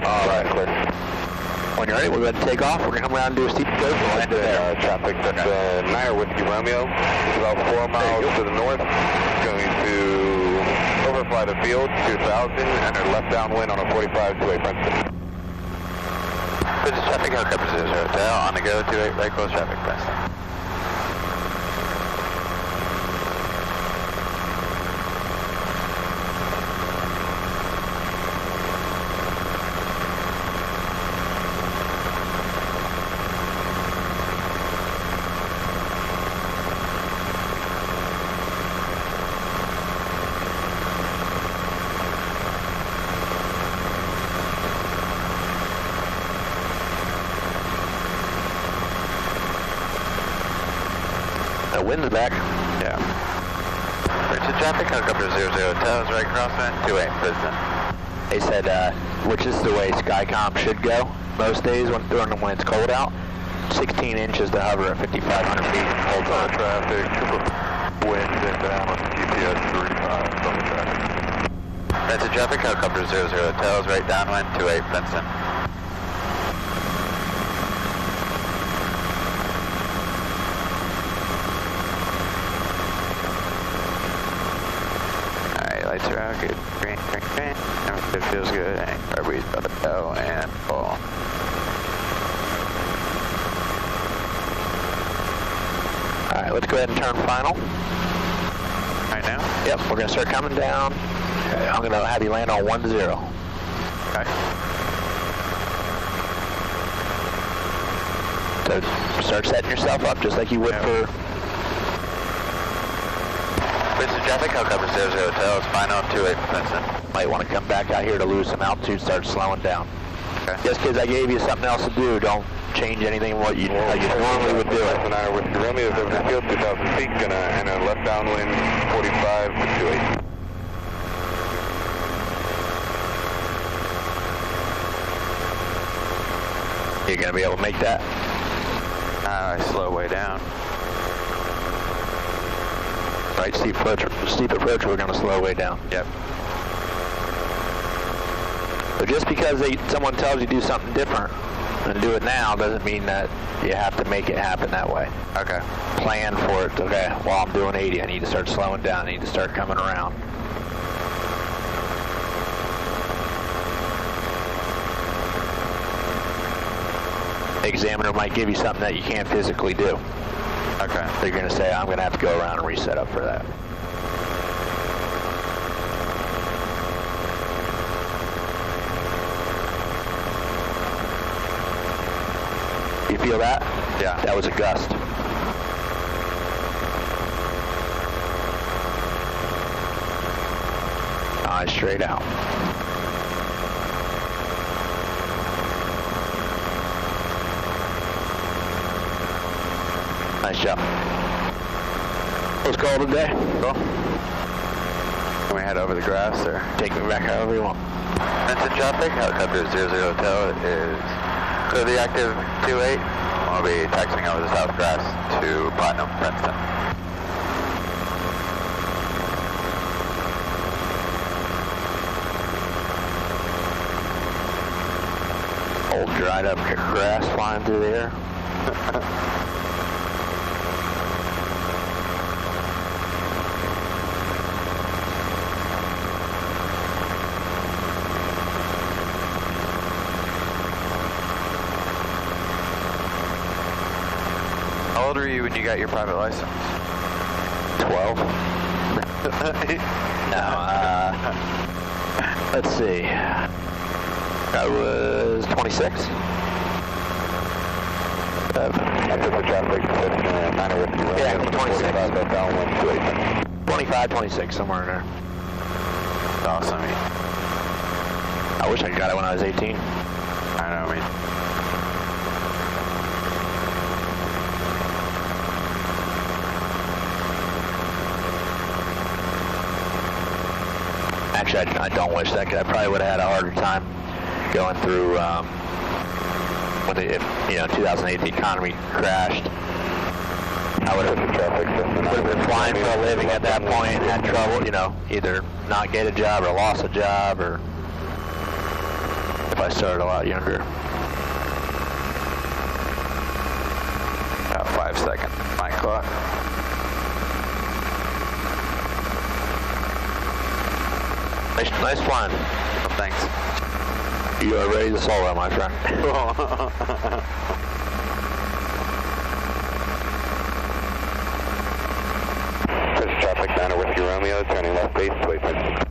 All right, clear. When you're ready, we'll go ahead and take off. We're going to come around and do a steep approach. We'll land it there. Traffic, that's 9 Whiskey Romeo. It's about 4 miles to the north. Going to overfly the field, 2000, and a left downwind on a 45 to a Princeton. This is traffic helicopter 00 Hotel on the go, 28 right close traffic Princeton. The wind's back. Yeah. Richard traffic, helicopter 00 Hotel is right crosswind, 28 Princeton. They said, which is the way Skycom should go most days when it's cold out. 16 inches to hover at 5,500 feet. Holds on traffic, wind inbound on GPS 35 from the traffic. Richard traffic, helicopter 00 Hotel is right downwind, 28 Princeton. Lights are out, good. Green. It feels good. Our breeze about to go and fall. Alright, let's go ahead and turn final. Right now? Yep, we're going to start coming down. Okay, I'm going to have you land on 10. Okay. So start setting yourself up just like you would for... Princeton traffic, helicopter 00 Hotel is final, 28 Princeton. Might want to come back out here to lose some altitude, start slowing down. Okay. Just because I gave you something else to do, don't change anything what you normally would do it. That's 9 Whiskey Romeo is over the field, 2,000 feet, and a left downwind, 45 to 28. You're going to be able to make that? I slow way down. Right, steep approach, we're going to slow way down. Yep. But just because someone tells you to do something different and do it now doesn't mean that you have to make it happen that way. Okay. Plan for it. Okay, while I'm doing 80, I need to start slowing down. I need to start coming around. The examiner might give you something that you can't physically do. Okay. So you're going to say, I'm going to have to go around and reset up for that. You feel that? Yeah. That was a gust. Eyes straight out. Nice job. Let's call it a day. Cool. Can we head over the grass or? Take me back however you want. Princeton traffic, helicopter 00 Hotel is clearly active 28. We'll be taxiing over the south grass to Platinum, Princeton. Old dried up grass flying through the air. How old were you when you got your private license? 12. No, let's see. I was 26. After the traffic, Yeah, 26. 25, 26, somewhere in there. That's awesome. I wish I got it when I was 18. I know, me. Actually, I don't wish that, because I probably would have had a harder time going through, when if 2008 the economy crashed. I would have been flying for a living at that point and had trouble, either not get a job or lost a job, or if I started a lot younger. second. My clock. Nice flying. Oh, thanks. You are ready to solo, my friend. This is traffic 9 Whiskey Romeo, turning left base, waypoint.